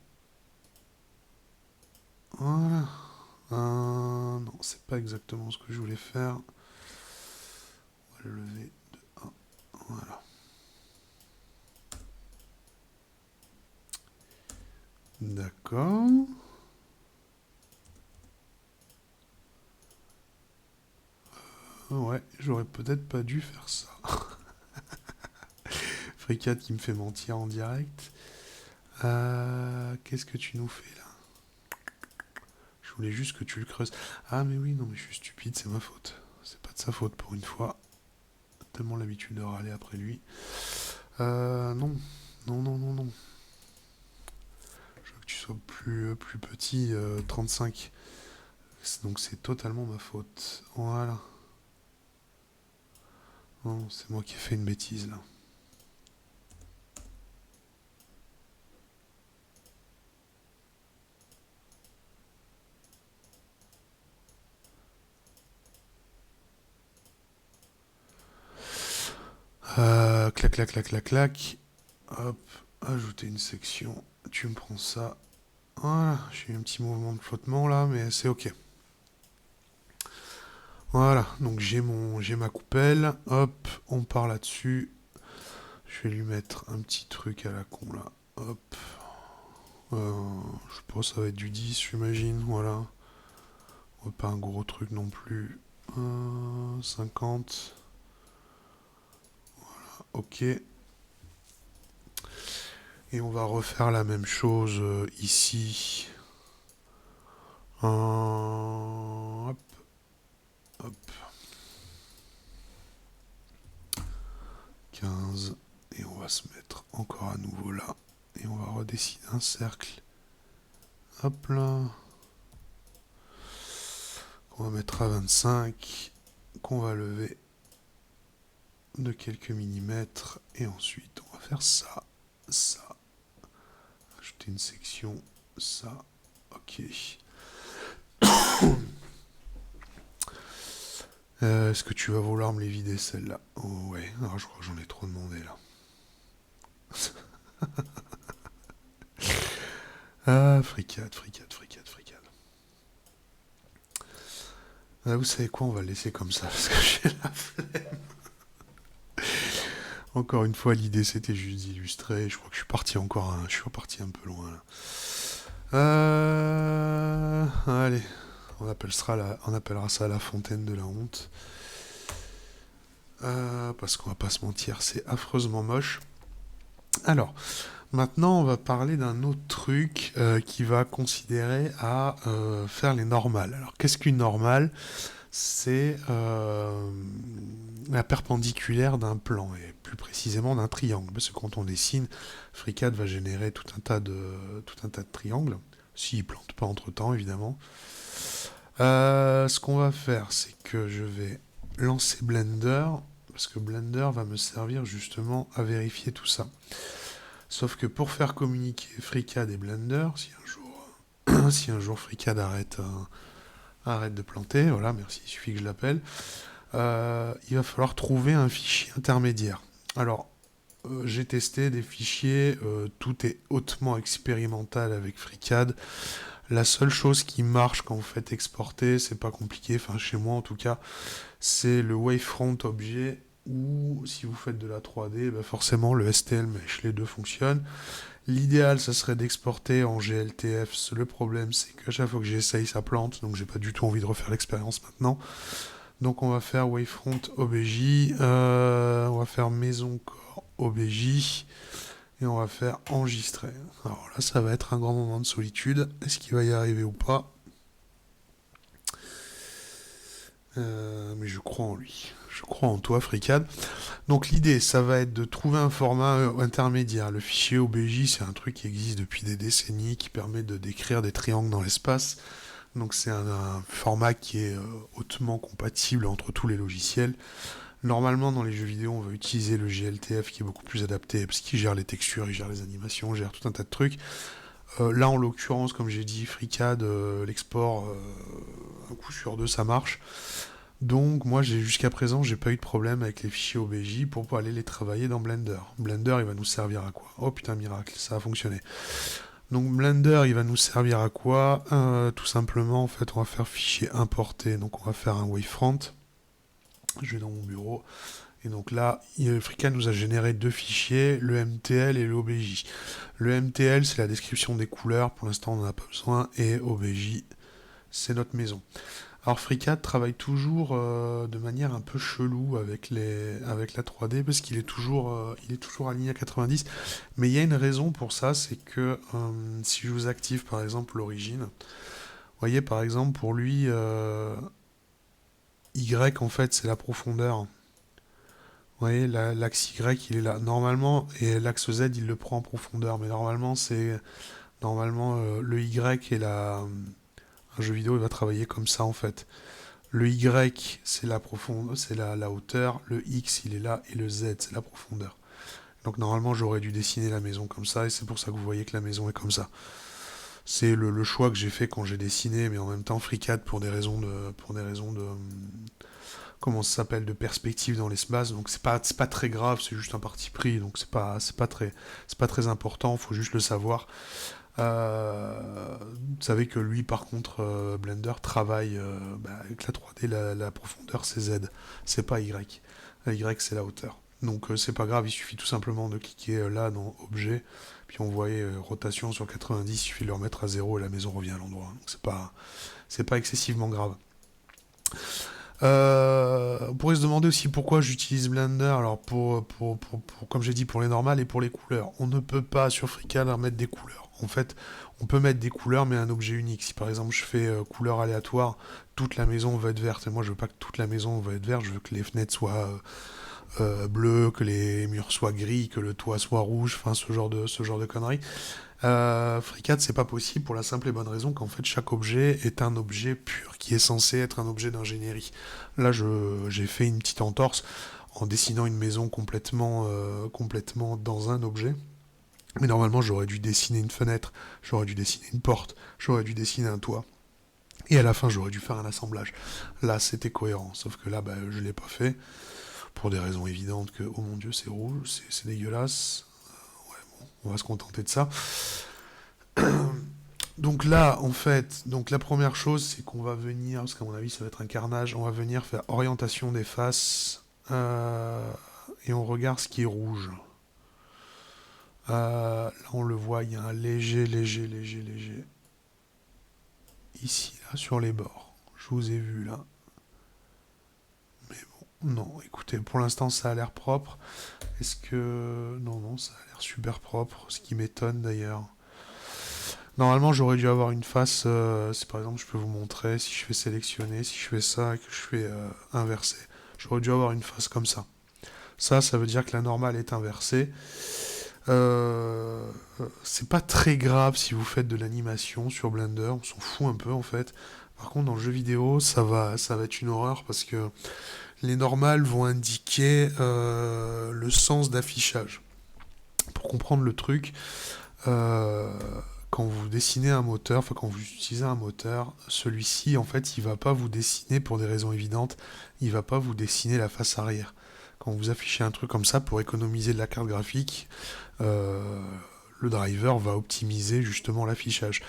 Voilà. Non, c'est pas exactement ce que je voulais faire. On va le lever de 1. Voilà. D'accord. Ouais, j'aurais peut-être pas dû faire ça. FreeCAD qui me fait mentir en direct. Qu'est-ce que tu nous fais là? Je voulais juste que tu le creuses. Ah mais oui, non mais je suis stupide, c'est ma faute. C'est pas de sa faute pour une fois. Tellement l'habitude de râler après lui. Non. Non, non, non, non. Je veux que tu sois soit plus petit, 35. Donc c'est totalement ma faute. Voilà. Non, c'est moi qui ai fait une bêtise là. Clac, clac, clac, clac, clac. Hop, ajouter une section. Tu me prends ça. Voilà, j'ai eu un petit mouvement de flottement là, mais c'est ok. Voilà, donc j'ai ma coupelle. Hop, on part là-dessus. Je vais lui mettre un petit truc à la con là. Hop. Je sais pas, ça va être du 10, j'imagine. Voilà. Pas un gros truc non plus. 50. Ok. Et on va refaire la même chose ici. Hop, hop. 15. Et on va se mettre encore à nouveau là. Et on va redessiner un cercle. Hop là. Qu'on va mettre à 25. Qu'on va lever de quelques millimètres. Et ensuite, on va faire ça. Ça. Ajouter une section. Ça. Ok. Est-ce que tu vas vouloir me les vider celles-là? Oh ouais, alors je crois que j'en ai trop demandé là. Fricade, fricade, fricade, fricade. Vous savez quoi, on va le laisser comme ça parce que j'ai la flemme. Encore une fois, l'idée c'était juste d'illustrer. Je crois que je suis parti je suis reparti un peu loin là. Allez, on appellera ça la fontaine de la honte. Parce qu'on va pas se mentir, c'est affreusement moche. Alors, maintenant on va parler d'un autre truc qui va considérer à faire les normales. Alors, qu'est-ce qu'une normale? C'est la perpendiculaire d'un plan, et plus précisément d'un triangle. Parce que quand on dessine, FreeCAD va générer tout un tas de triangles, s'il ne plante pas entre-temps, évidemment. Ce qu'on va faire, c'est que je vais lancer Blender, parce que Blender va me servir justement à vérifier tout ça. Sauf que pour faire communiquer FreeCAD et Blender, si un jour FreeCAD arrête de planter, voilà, merci, il suffit que je l'appelle, il va falloir trouver un fichier intermédiaire. Alors, j'ai testé des fichiers, tout est hautement expérimental avec FreeCAD. La seule chose qui marche quand vous faites exporter, c'est pas compliqué, enfin chez moi en tout cas, c'est le wavefront objet, ou si vous faites de la 3D, bah forcément le STL Mesh, les deux fonctionnent. L'idéal, ça serait d'exporter en GLTF. Le problème, c'est qu'à chaque fois que j'essaye, ça plante, donc j'ai pas du tout envie de refaire l'expérience maintenant. Donc on va faire wavefront OBJ, on va faire maison core OBJ, et on va faire enregistrer. Alors là, ça va être un grand moment de solitude. Est-ce qu'il va y arriver ou pas? Mais je crois en lui. Je crois en toi, FreeCAD. Donc l'idée, ça va être de trouver un format intermédiaire. Le fichier OBJ, c'est un truc qui existe depuis des décennies, qui permet de décrire des triangles dans l'espace. Donc c'est un format qui est hautement compatible entre tous les logiciels. Normalement, dans les jeux vidéo, on va utiliser le GLTF qui est beaucoup plus adapté, parce qu'il gère les textures, il gère les animations, il gère tout un tas de trucs. Là, en l'occurrence, comme j'ai dit, FreeCAD, l'export, un coup sur deux, ça marche. Donc moi jusqu'à présent j'ai pas eu de problème avec les fichiers OBJ pour pouvoir aller les travailler dans Blender. Blender il va nous servir à quoi? Oh putain miracle, ça a fonctionné. Donc Blender il va nous servir à quoi? Tout simplement en fait on va faire fichier importé, donc on va faire un wavefront. Je vais dans mon bureau et donc là FreeCAD nous a généré deux fichiers, le MTL et l'OBJ. Le MTL c'est la description des couleurs, pour l'instant on n'en a pas besoin, et OBJ c'est notre maison. Alors FreeCAD travaille toujours de manière un peu chelou avec la 3D parce qu'il est toujours aligné à 90. Mais il y a une raison pour ça, c'est que si je vous active par exemple l'origine, vous voyez par exemple pour lui Y en fait c'est la profondeur. Vous voyez l'axe Y il est là. Normalement, et l'axe Z il le prend en profondeur, mais normalement c'est Normalement, le Y un jeu vidéo, il va travailler comme ça en fait. Le Y, c'est la profondeur, c'est la hauteur. Le X, il est là. Et le Z, c'est la profondeur. Donc normalement, j'aurais dû dessiner la maison comme ça. Et c'est pour ça que vous voyez que la maison est comme ça. C'est le choix que j'ai fait quand j'ai dessiné, mais en même temps, FreeCAD pour des raisons de, comment ça s'appelle, de perspective dans l'espace. Donc c'est pas très grave, c'est juste un parti pris. Donc c'est pas très important. Faut juste le savoir. Vous savez que lui, par contre, Blender travaille avec la 3D, la profondeur c'est Z, c'est pas Y. La Y c'est la hauteur. Donc c'est pas grave, il suffit tout simplement de cliquer là dans Objet, puis on voyait rotation sur 90, il suffit de le remettre à 0 et la maison revient à l'endroit. Donc c'est pas excessivement grave. On pourrait se demander aussi pourquoi j'utilise Blender. Alors comme j'ai dit, pour les normales et pour les couleurs. On ne peut pas sur FreeCAD mettre des couleurs. En fait, on peut mettre des couleurs, mais un objet unique. Si par exemple je fais couleur aléatoire, toute la maison va être verte. Et moi, je veux pas que toute la maison va être verte. Je veux que les fenêtres soient bleues, que les murs soient gris, que le toit soit rouge. Enfin, ce genre de conneries. FreeCAD, c'est pas possible pour la simple et bonne raison qu'en fait chaque objet est un objet pur qui est censé être un objet d'ingénierie. Là, j'ai fait une petite entorse en dessinant une maison complètement dans un objet. Mais normalement, j'aurais dû dessiner une fenêtre, j'aurais dû dessiner une porte, j'aurais dû dessiner un toit. Et à la fin, j'aurais dû faire un assemblage. Là, c'était cohérent. Sauf que là, je l'ai pas fait. Pour des raisons évidentes que, oh mon dieu, c'est rouge, c'est dégueulasse. Ouais, bon, on va se contenter de ça. Donc là, en fait, donc la première chose, c'est qu'on va venir, parce qu'à mon avis, ça va être un carnage, on va venir faire orientation des faces, et on regarde ce qui est rouge. Là, on le voit, il y a un léger, ici, là, sur les bords. Je vous ai vu, là. Mais bon, non, écoutez, pour l'instant, ça a l'air propre. Est-ce que... Non, non, ça a l'air super propre, ce qui m'étonne, d'ailleurs. Normalement, j'aurais dû avoir une face, si par exemple je peux vous montrer, si je fais sélectionner, si je fais ça et que je fais inverser, j'aurais dû avoir une face comme ça. Ça veut dire que la normale est inversée. C'est pas très grave si vous faites de l'animation sur Blender, on s'en fout un peu en fait. Par contre, dans le jeu vidéo, ça va être une horreur parce que les normales vont indiquer le sens d'affichage. Pour comprendre le truc, euh, quand vous dessinez un moteur, enfin quand vous utilisez un moteur, celui-ci en fait il va pas vous dessiner pour des raisons évidentes, il va pas vous dessiner la face arrière. Quand vous affichez un truc comme ça pour économiser de la carte graphique, euh, le driver va optimiser justement l'affichage.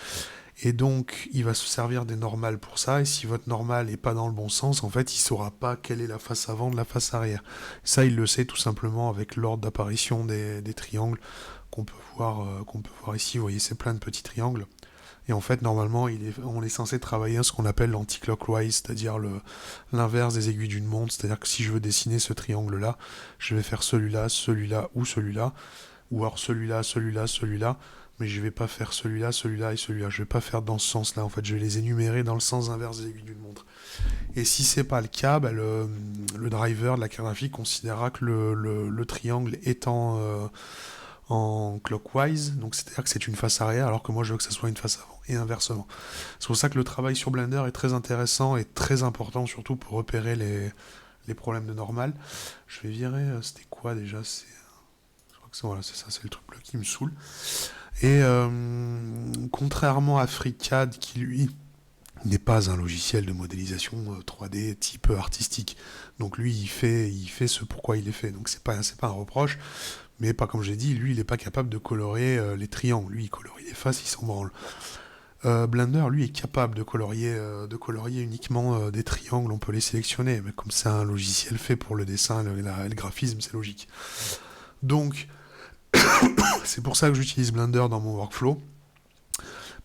Et donc il va se servir des normales pour ça, et si votre normale est pas dans le bon sens, en fait il saura pas quelle est la face avant de la face arrière. Ça il le sait tout simplement avec l'ordre d'apparition des triangles qu'on peut voir ici. Vous voyez, c'est plein de petits triangles. Et en fait, normalement, on est censé travailler à ce qu'on appelle l'anti-clockwise, c'est-à-dire l'inverse des aiguilles d'une montre. C'est-à-dire que si je veux dessiner ce triangle-là, je vais faire celui-là, celui-là ou celui-là, ou alors celui-là, celui-là, celui-là, mais je vais pas faire celui-là, celui-là et celui-là. Je vais pas faire dans ce sens-là. En fait, je vais les énumérer dans le sens inverse des aiguilles d'une montre. Et si c'est pas le cas, le driver de la carte graphique considérera que le triangle étant en clockwise, donc c'est-à-dire que c'est une face arrière, alors que moi je veux que ça soit une face avant, et inversement. C'est pour ça que le travail sur Blender est très intéressant et très important, surtout pour repérer les problèmes de normal. Je vais virer, c'était quoi déjà? Je crois que voilà, c'est ça, c'est le truc bleu qui me saoule. Et contrairement à FreeCAD, qui lui n'est pas un logiciel de modélisation 3D type artistique. Donc lui, il fait ce pourquoi il est fait. Donc c'est pas un reproche. Mais pas comme j'ai dit, lui, il n'est pas capable de colorer les triangles. Lui, il colorie les faces, il s'en branle. Blender, lui, est capable de colorier uniquement des triangles. On peut les sélectionner, mais comme c'est un logiciel fait pour le dessin et le graphisme, c'est logique. Donc, c'est pour ça que j'utilise Blender dans mon workflow.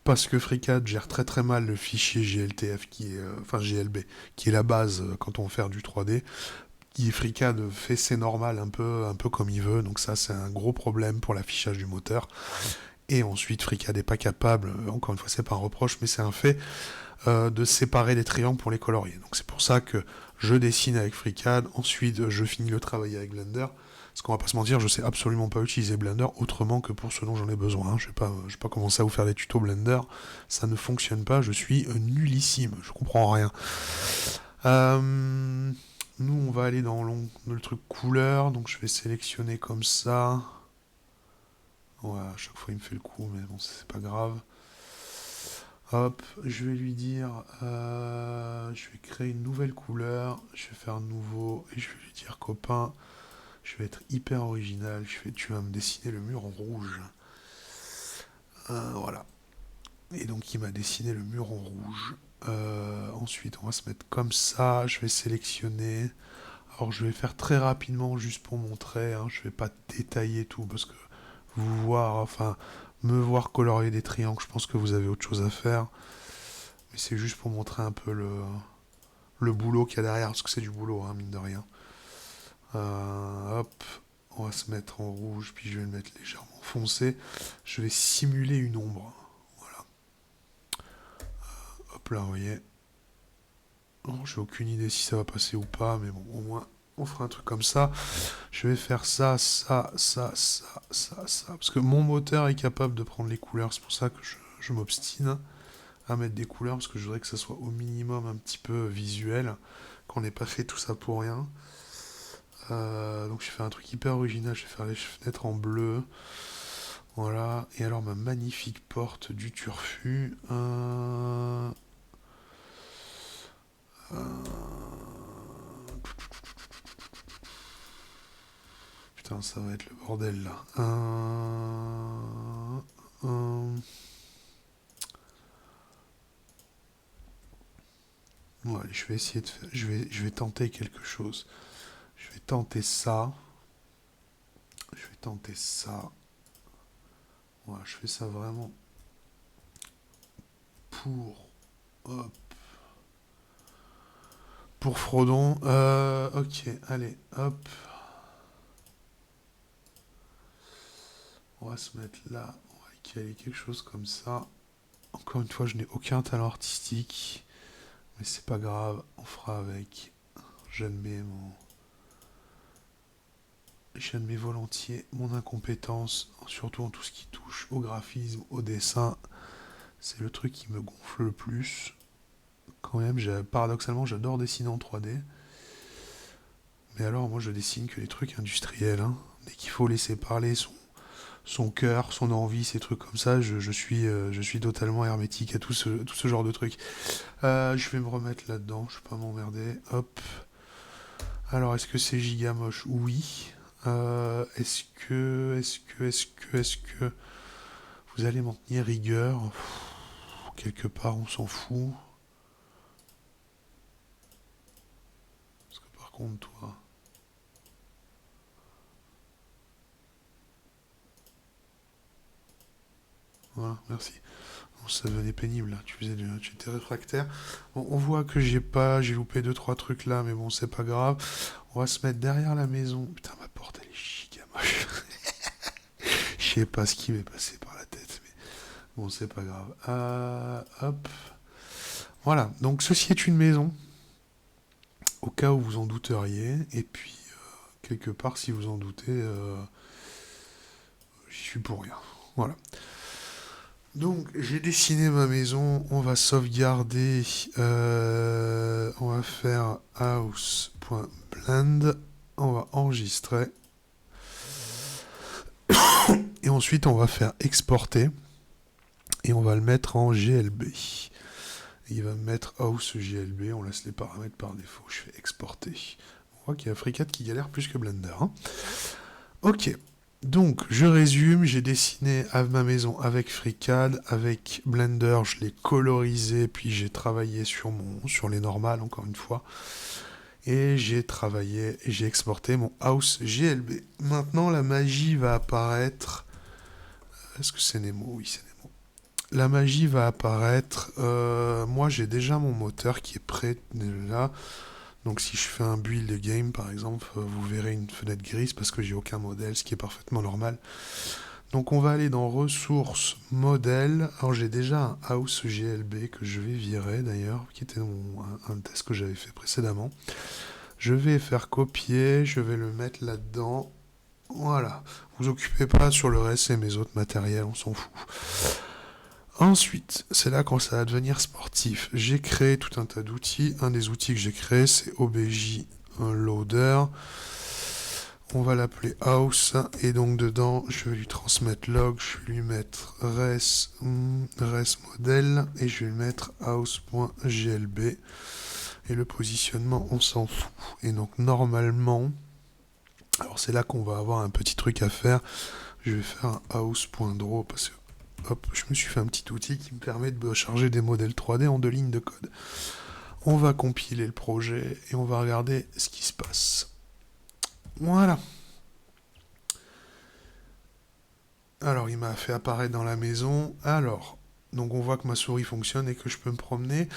Parce que FreeCAD gère très très mal le fichier GLTF, enfin GLB, qui est la base quand on veut faire du 3D. FreeCAD fait ses normales un peu comme il veut, donc ça c'est un gros problème pour l'affichage du moteur. Et ensuite FreeCAD n'est pas capable, encore une fois c'est pas un reproche, mais c'est un fait, de séparer les triangles pour les colorier. Donc c'est pour ça que je dessine avec FreeCAD, ensuite je finis le travail avec Blender. Parce qu'on va pas se mentir, je sais absolument pas utiliser Blender autrement que pour ce dont j'en ai besoin, hein. Je vais pas commencer à vous faire des tutos Blender, ça ne fonctionne pas, je suis nullissime, je comprends rien. Euh, Nous, on va aller dans le truc couleur, donc je vais sélectionner comme ça. Ouais, à chaque fois il me fait le coup, mais bon, c'est pas grave. Hop, je vais lui dire, je vais créer une nouvelle couleur, je vais faire nouveau, et je vais lui dire copain, je vais être hyper original, tu vas me dessiner le mur en rouge. Voilà. Et donc il m'a dessiné le mur en rouge. Ensuite, on va se mettre comme ça, je vais sélectionner. Alors je vais faire très rapidement juste pour montrer, hein. Je vais pas détailler tout parce que me voir colorier des triangles, je pense que vous avez autre chose à faire. Mais c'est juste pour montrer un peu le boulot qu'il y a derrière, parce que c'est du boulot, hein, mine de rien. Hop, on va se mettre en rouge, puis je vais le mettre légèrement foncé. Je vais simuler une ombre. Voilà. Hop là, vous voyez. Non, j'ai aucune idée si ça va passer ou pas, mais bon, au moins, on fera un truc comme ça. Je vais faire ça, ça, ça, ça, ça, ça. Parce que mon moteur est capable de prendre les couleurs, c'est pour ça que je m'obstine à mettre des couleurs, parce que je voudrais que ça soit au minimum un petit peu visuel, qu'on n'ait pas fait tout ça pour rien. Donc je fais un truc hyper original, je vais faire les fenêtres en bleu. Voilà, et alors ma magnifique porte du turfu. Putain, ça va être le bordel là. Ouais, je vais essayer de faire. Je vais tenter quelque chose. Je vais tenter ça. Je vais tenter ça. Voilà, je fais ça vraiment pour. Hop, pour Frodon. Ok, allez, hop. On va se mettre là. On va caler quelque chose comme ça. Encore une fois, je n'ai aucun talent artistique. Mais c'est pas grave, on fera avec. J'admets mon. J'admets volontiers mon incompétence, surtout en tout ce qui touche au graphisme, au dessin. C'est le truc qui me gonfle le plus. Quand même, paradoxalement, j'adore dessiner en 3D. Mais alors, moi, je dessine que les trucs industriels, hein. Dès qu'il faut laisser parler son cœur, son envie, ces trucs comme ça, je suis totalement hermétique à tout ce genre de trucs. Je vais me remettre là-dedans, je vais pas m'emmerder. Hop. Alors, est-ce que c'est giga moche? Oui. Est-ce que vous allez m'en tenir rigueur? Quelque part, on s'en fout. Parce que par contre, toi. Voilà, merci. Bon, ça devenait pénible là. Tu étais réfractaire. Bon, on voit que j'ai loupé deux trois trucs là, mais bon, c'est pas grave. On va se mettre derrière la maison. Putain, ma porte elle est giga moche. Je sais pas ce qui m'est passé par la tête, mais bon, c'est pas grave. Hop. Voilà. Donc ceci est une maison. Au cas où vous en douteriez, et puis quelque part, si vous en doutez, j'y suis pour rien. Voilà. Donc, j'ai dessiné ma maison, on va sauvegarder, on va faire house.blend, on va enregistrer, et ensuite on va faire exporter, et on va le mettre en GLB. Il va me mettre house GLB, on laisse les paramètres par défaut, je fais exporter. On voit qu'il y a FreeCAD qui galère plus que Blender, hein. Ok, donc je résume, j'ai dessiné ma maison avec FreeCAD, avec Blender, je l'ai colorisé, puis j'ai travaillé sur les normales encore une fois, et j'ai exporté mon house GLB. Maintenant la magie va apparaître. Est-ce que c'est Nemo? Oui, c'est Nemo. La magie va apparaître. Moi j'ai déjà mon moteur qui est prêt là. Donc si je fais un build game par exemple, vous verrez une fenêtre grise parce que j'ai aucun modèle, ce qui est parfaitement normal. Donc on va aller dans ressources, modèles. Alors j'ai déjà un house GLB que je vais virer d'ailleurs, qui était un test que j'avais fait précédemment. Je vais faire copier, je vais le mettre là-dedans. Voilà. Vous occupez pas sur le reste et mes autres matériels, on s'en fout. Ensuite, c'est là quand ça va devenir sportif. J'ai créé tout un tas d'outils. Un des outils que j'ai créé, c'est OBJ Loader. On va l'appeler House. Et donc dedans, je vais lui transmettre log. Je vais lui mettre res modèle. Et je vais lui mettre house.glb. Et le positionnement, on s'en fout. Et donc normalement, alors c'est là qu'on va avoir un petit truc à faire. Je vais faire un house.draw parce que hop, je me suis fait un petit outil qui me permet de charger des modèles 3D en 2 lignes de code. On va compiler le projet et on va regarder ce qui se passe. Voilà. Alors, il m'a fait apparaître dans la maison. Alors, donc on voit que ma souris fonctionne et que je peux me promener.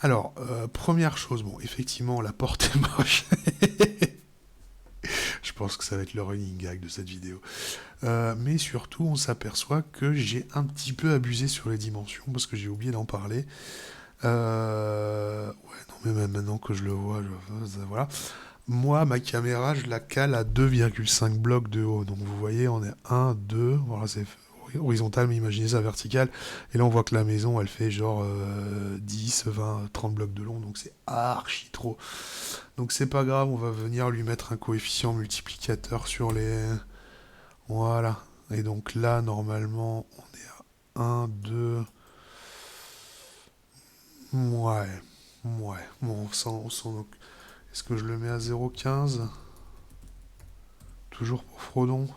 Alors, première chose, bon, effectivement, la porte est moche. Je pense que ça va être le running gag de cette vidéo. Mais surtout, on s'aperçoit que j'ai un petit peu abusé sur les dimensions parce que j'ai oublié d'en parler. Ouais, non, mais même maintenant que je le vois, voilà. Moi, ma caméra, je la cale à 2,5 blocs de haut. Donc vous voyez, on est 1, 2, voilà, c'est horizontal, mais imaginez ça vertical. Et là, on voit que la maison, elle fait genre 10, 20, 30 blocs de long. Donc c'est archi trop. Donc c'est pas grave, on va venir lui mettre un coefficient multiplicateur sur les... Voilà. Et donc là, normalement, on est à 1, 2... Ouais. Ouais. Bon, est-ce que je le mets à 0,15? Toujours pour Frodon.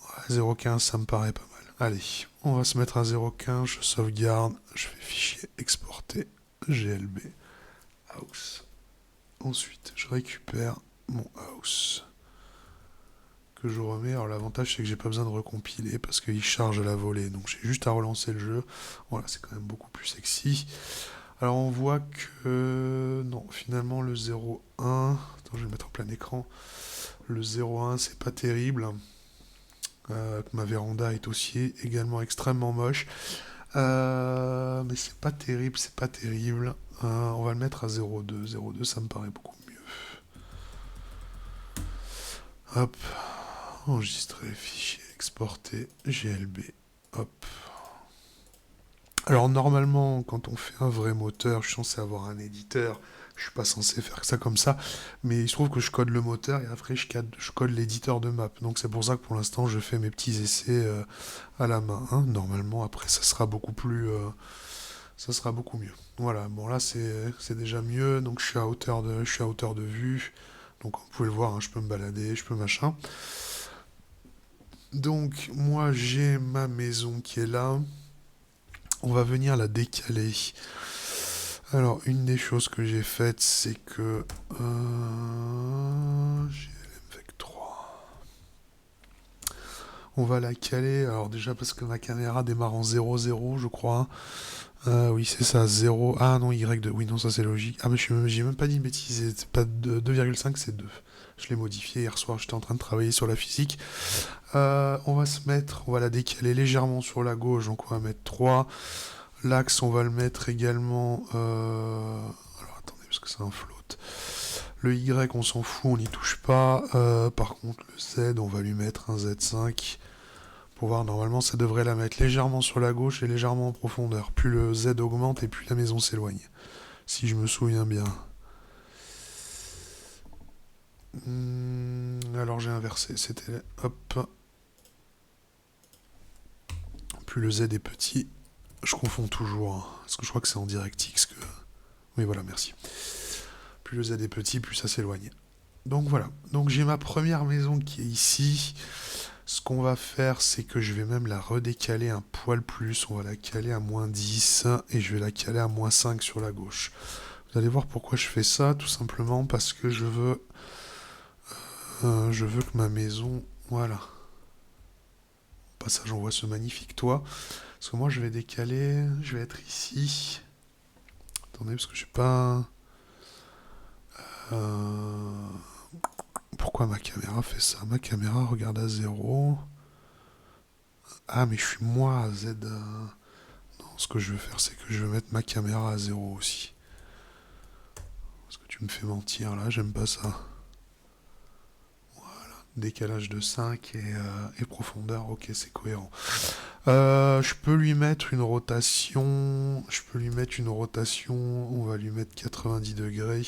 Ouais, 0,15, ça me paraît pas mal. Allez, on va se mettre à 0,15, je sauvegarde, je fais fichier exporter, GLB, house. Ensuite, je récupère mon house que je remets. Alors l'avantage, c'est que j'ai pas besoin de recompiler parce qu'il charge à la volée. Donc j'ai juste à relancer le jeu. Voilà, c'est quand même beaucoup plus sexy. Alors on voit que... Non, finalement le 0,1... Attends, je vais le mettre en plein écran. Le 0,1, c'est pas terrible. Ma véranda est aussi également extrêmement moche. Mais c'est pas terrible, c'est pas terrible. On va le mettre à 0,2. 0,2, ça me paraît beaucoup mieux. Hop. Enregistrer, fichier, exporter, GLB. Hop. Alors normalement, quand on fait un vrai moteur, je suis censé avoir un éditeur. Je suis pas censé faire ça comme ça, mais il se trouve que je code le moteur et après je code l'éditeur de map. Donc c'est pour ça que pour l'instant je fais mes petits essais à la main. Hein. Normalement après ça sera beaucoup plus, ça sera beaucoup mieux. Voilà. Bon là c'est déjà mieux. Donc je suis à hauteur de vue. Donc vous pouvez le voir, hein, je peux me balader, je peux machin. Donc moi j'ai ma maison qui est là. On va venir la décaler. Alors, une des choses que j'ai faites, c'est que... GLM 3. On va la caler. Alors déjà parce que ma caméra démarre en 0,0, je crois. Oui, c'est ça, 0. Ah non, Y2. Oui, non, ça c'est logique. Ah, mais j'ai même pas dit une bêtise. C'est pas 2,5, c'est 2. Je l'ai modifié hier soir, j'étais en train de travailler sur la physique. On va se mettre, on va la décaler légèrement sur la gauche, donc on va mettre 3. L'axe, on va le mettre également... Alors attendez, parce que c'est un float. Le Y, on s'en fout, on n'y touche pas. Par contre, le Z, on va lui mettre un Z5. Pour voir, normalement, ça devrait la mettre légèrement sur la gauche et légèrement en profondeur. Plus le Z augmente et plus la maison s'éloigne. Si je me souviens bien. Alors j'ai inversé. C'était... Hop. Plus le Z est petit. Je confonds toujours. Hein, parce que je crois que c'est en DirectX que... Oui, voilà, merci. Plus le Z est petit, plus ça s'éloigne. Donc voilà. Donc j'ai ma première maison qui est ici. Ce qu'on va faire, c'est que je vais même la redécaler un poil plus. On va la caler à moins 10 et je vais la caler à moins 5 sur la gauche. Vous allez voir pourquoi je fais ça. Tout simplement parce que je veux que ma maison... Voilà. Au passage, on voit ce magnifique toit. Parce que moi, je vais décaler... Je vais être ici. Attendez, parce que je sais pas... Pourquoi ma caméra fait ça? Ma caméra regarde à 0. Ah, mais je suis moi à Z. Non, ce que je veux faire, c'est que je vais mettre ma caméra à 0 aussi. Parce que tu me fais mentir là, j'aime pas ça. Voilà, Décalage de 5 et profondeur, ok, c'est cohérent. Je peux lui mettre une rotation. Je peux lui mettre une rotation. On va lui mettre 90 degrés.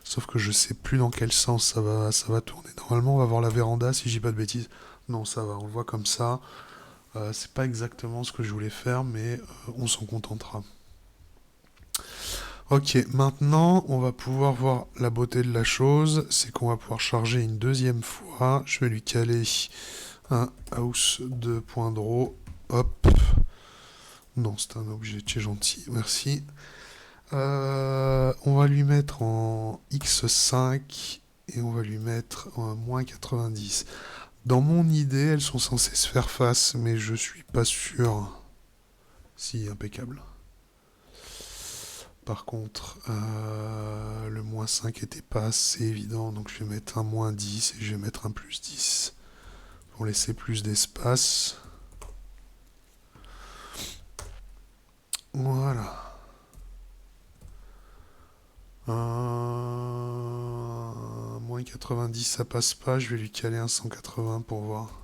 Sauf que je sais plus dans quel sens ça va tourner. Normalement, on va voir la véranda si je dis pas de bêtises. Non, ça va, on le voit comme ça. C'est pas exactement ce que je voulais faire, mais on s'en contentera. Ok, maintenant on va pouvoir voir la beauté de la chose, c'est qu'on va pouvoir charger une deuxième fois. Je vais lui caler un house 2.draw. Hop. Non, c'est un objet, tu es gentil, merci. On va lui mettre en X5 et on va lui mettre en moins 90. Dans mon idée, elles sont censées se faire face, mais je suis pas sûr. Si, impeccable. Par contre, le moins 5 était pas assez évident, donc je vais mettre un moins 10 et je vais mettre un plus 10 pour laisser plus d'espace. Voilà. Moins 90, ça passe pas, je vais lui caler un 180 pour voir.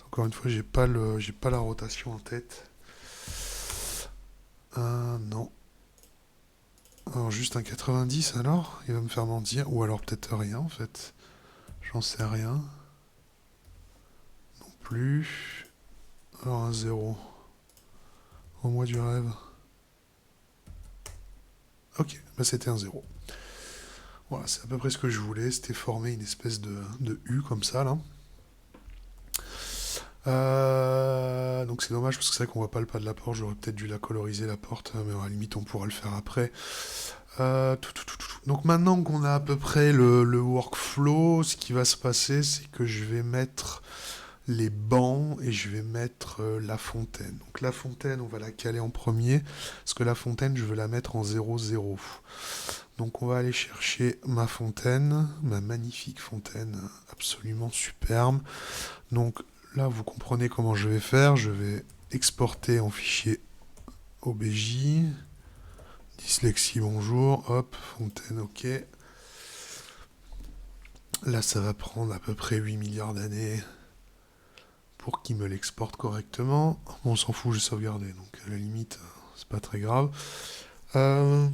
Encore une fois, j'ai pas la rotation en tête. Non. Alors juste un 90 alors, il va me faire mentir, ou alors peut-être rien en fait. J'en sais rien. Non plus. Alors un 0. Au mois du rêve. Ok, bah c'était un 0. Voilà, c'est à peu près ce que je voulais. C'était former une espèce de U comme ça là. Donc c'est dommage parce que c'est vrai qu'on voit pas le pas de la porte. J'aurais peut-être dû la coloriser la porte, mais à la limite on pourra le faire après. Donc maintenant qu'on a à peu près le workflow, ce qui va se passer, c'est que je vais mettre les bancs et je vais mettre la fontaine. Donc la fontaine, on va la caler en premier, parce que la fontaine, je veux la mettre en 0,0. Donc on va aller chercher ma fontaine, ma magnifique fontaine, absolument superbe. Donc là, vous comprenez comment je vais faire. Je vais exporter en fichier OBJ. Dyslexie, bonjour. Hop, fontaine, ok. Là, ça va prendre à peu près 8 milliards d'années pour qu'il me l'exporte correctement. Bon, on s'en fout, j'ai sauvegardé, donc à la limite, c'est pas très grave. On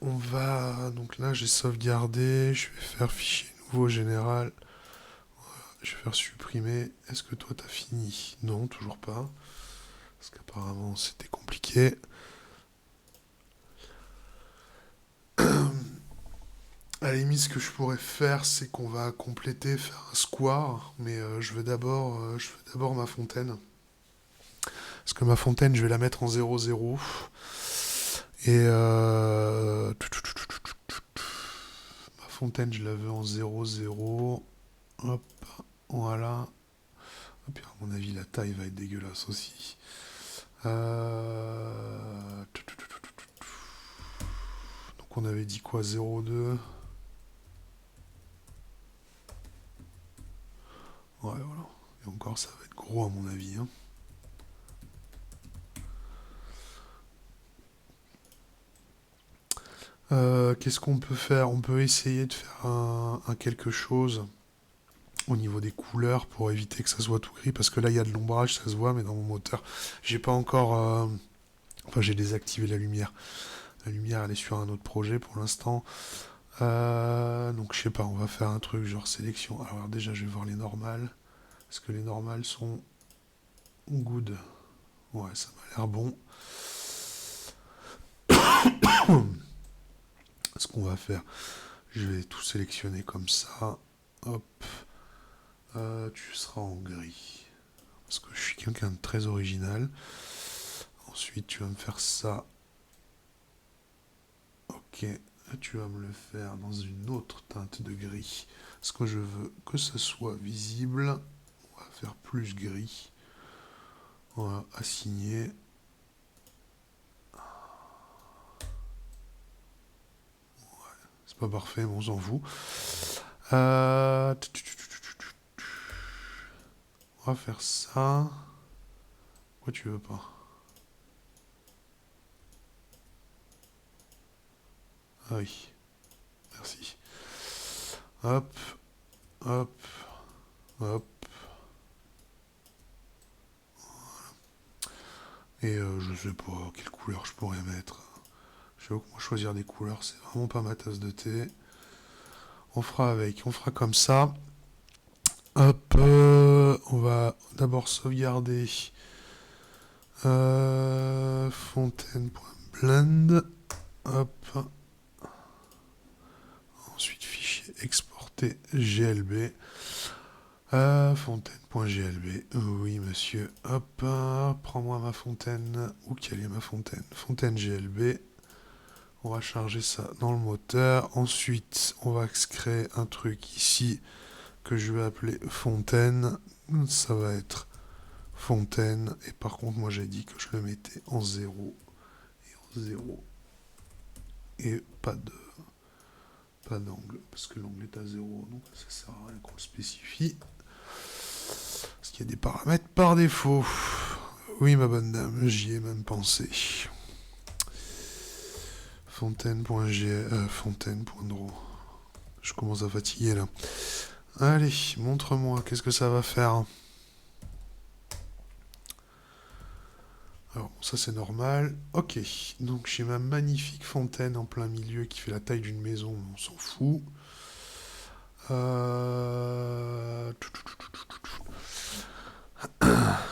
va... Donc là, j'ai sauvegardé, je vais faire fichier nouveau général. Je vais faire supprimer. Est-ce que toi, t'as fini? Non, toujours pas. Parce qu'apparemment, c'était compliqué. À la limite, ce que je pourrais faire, c'est qu'on va compléter, faire un square, mais je veux d'abord ma fontaine. Parce que ma fontaine, je vais la mettre en 0,0. Et ma fontaine, je la veux en 0,0. Hop, voilà. Et puis à mon avis, la taille va être dégueulasse aussi. Donc on avait dit quoi, 0,2. Ouais, voilà. Et encore, ça va être gros à mon avis. Hein. Qu'est-ce qu'on peut faire? On peut essayer de faire un quelque chose au niveau des couleurs pour éviter que ça soit tout gris, parce que là il y a de l'ombrage, ça se voit, mais dans mon moteur, j'ai pas encore... Enfin, j'ai désactivé la lumière. La lumière, elle est sur un autre projet pour l'instant. Donc je sais pas, on va faire un truc genre sélection. Alors déjà, je vais voir les normales. Est-ce que les normales sont good? Ouais, ça m'a l'air bon. Ce qu'on va faire, je vais tout sélectionner comme ça. Hop. Tu seras en gris. Parce que je suis quelqu'un de très original. Ensuite, tu vas me faire ça. Ok. Là, tu vas me le faire dans une autre teinte de gris. Parce que je veux que ce soit visible. On va faire plus gris. On va assigner. C'est pas parfait, mais on s'en fout. On va faire ça. Pourquoi tu veux pas? Ah oui. Merci. Hop, hop, hop. Et je sais pas quelle couleur je pourrais mettre. J'avoue que moi choisir des couleurs, c'est vraiment pas ma tasse de thé. On fera avec, on fera comme ça. Hop, on va d'abord sauvegarder fontaine.blend. Hop. Ensuite, fichier exporté GLB. Fontaine.glb. Oui, monsieur. Hop, prends-moi ma fontaine. Où quelle est ma fontaine? Fontaine GLB. On va charger ça dans le moteur. Ensuite, on va créer un truc ici que je vais appeler fontaine. Ça va être fontaine. Et par contre, moi j'ai dit que je le mettais en 0. Et en 0. Et pas d'angle. Parce que l'angle est à 0. Donc ça sert à rien qu'on le spécifie. Parce qu'il y a des paramètres par défaut. Oui, ma bonne dame, j'y ai même pensé. Fontaine.draw. Je commence à fatiguer là. Allez, montre-moi, qu'est-ce que ça va faire? Alors, ça c'est normal. Ok, donc j'ai ma magnifique fontaine en plein milieu qui fait la taille d'une maison, on s'en fout.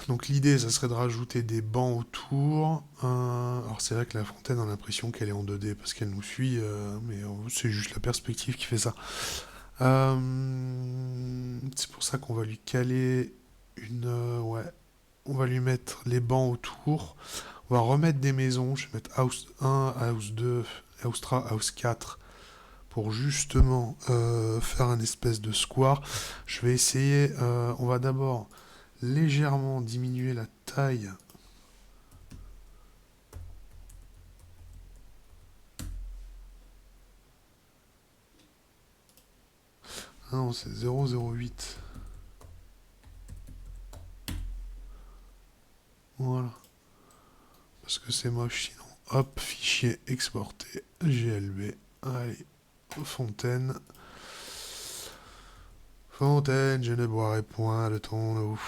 Donc l'idée, ça serait de rajouter des bancs autour. Alors c'est vrai que la fontaine, on a l'impression qu'elle est en 2D parce qu'elle nous suit, mais c'est juste la perspective qui fait ça. C'est pour ça qu'on va lui caler une... ouais, on va lui mettre les bancs autour. On va remettre des maisons. Je vais mettre House 1, House 2, House 3, House 4 pour justement faire un espèce de square. Je vais essayer... on va d'abord légèrement diminuer la taille. Ah non, c'est 0,08. Voilà. Parce que c'est moche sinon. Hop, fichier exporté, GLB. Allez, fontaine. Fontaine, je ne boirai point de ton eau.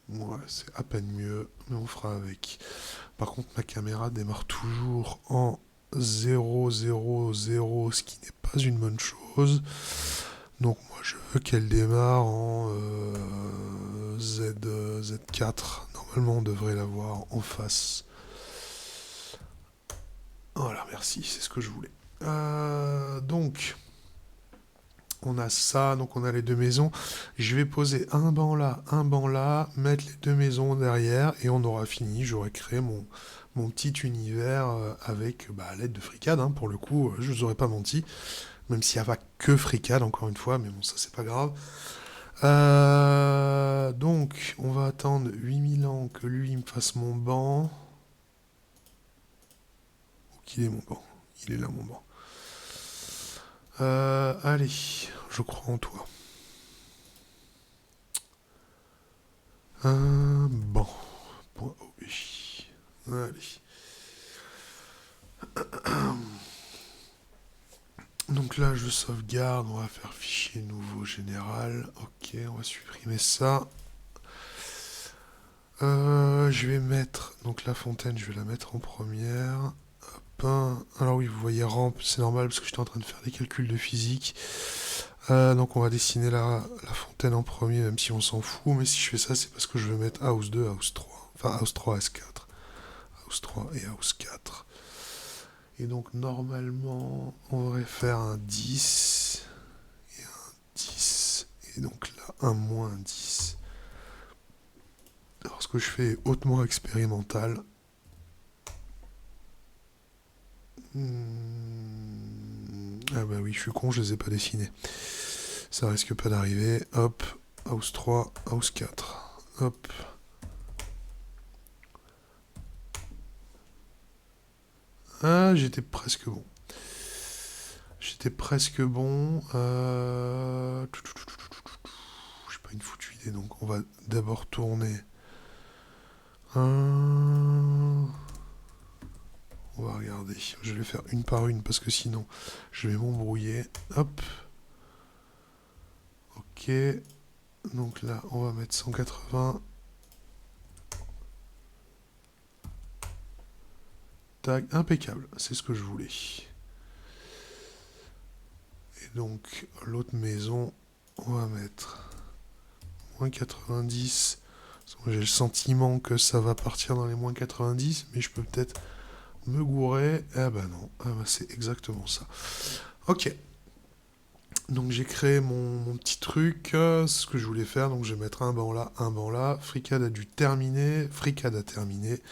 Ouais, c'est à peine mieux, mais on fera avec. Par contre, ma caméra démarre toujours en 0, 0, 0, ce qui n'est pas une bonne chose. Donc moi, je veux qu'elle démarre en Z4. Normalement, on devrait l'avoir en face. Voilà, merci, c'est ce que je voulais. Donc, on a ça, donc on a les deux maisons. Je vais poser un banc là, mettre les deux maisons derrière, et on aura fini. J'aurai créé mon petit univers avec à l'aide de Fricade. Hein, pour le coup, je vous aurais pas menti. Même s'il n'y a pas que Fricade, encore une fois, mais bon, ça c'est pas grave. Donc, on va attendre 8000 ans que lui me fasse mon banc. Où qu'il est mon banc? Il est là mon banc. Allez, je crois en toi. Un banc. Point OBJ. Allez. Donc là, je sauvegarde. On va faire fichier nouveau général. Ok, on va supprimer ça. Je vais mettre. Donc la fontaine, je vais la mettre en première. Hop. Alors oui, vous voyez rampe, c'est normal parce que j'étais en train de faire des calculs de physique. Donc on va dessiner la fontaine en premier, même si on s'en fout. Mais si je fais ça, c'est parce que je veux mettre House 2, House 3. Enfin, House 3, House 4. House 3 et House 4. Et donc normalement, on devrait faire un 10 et un 10. Et donc là, un moins 10. Alors ce que je fais est hautement expérimental. Ah bah oui, je suis con, je les ai pas dessinés. Ça risque pas d'arriver. Hop, House 3, House 4. Hop. Ah, j'étais presque bon. J'étais presque bon. J'ai pas une foutue idée, donc on va d'abord tourner. On va regardez, je vais les faire une par une parce que sinon je vais m'embrouiller. Hop. Ok. Donc là, on va mettre 180. Tac, impeccable, c'est ce que je voulais. Et donc, l'autre maison, on va mettre moins 90. J'ai le sentiment que ça va partir dans les moins 90, mais je peux peut-être me gourer. Ah bah non, ah bah c'est exactement ça. Ok. Donc j'ai créé mon petit truc, ce que je voulais faire. Donc je vais mettre un banc là, un banc là. Fricade a dû terminer. Fricade a terminé.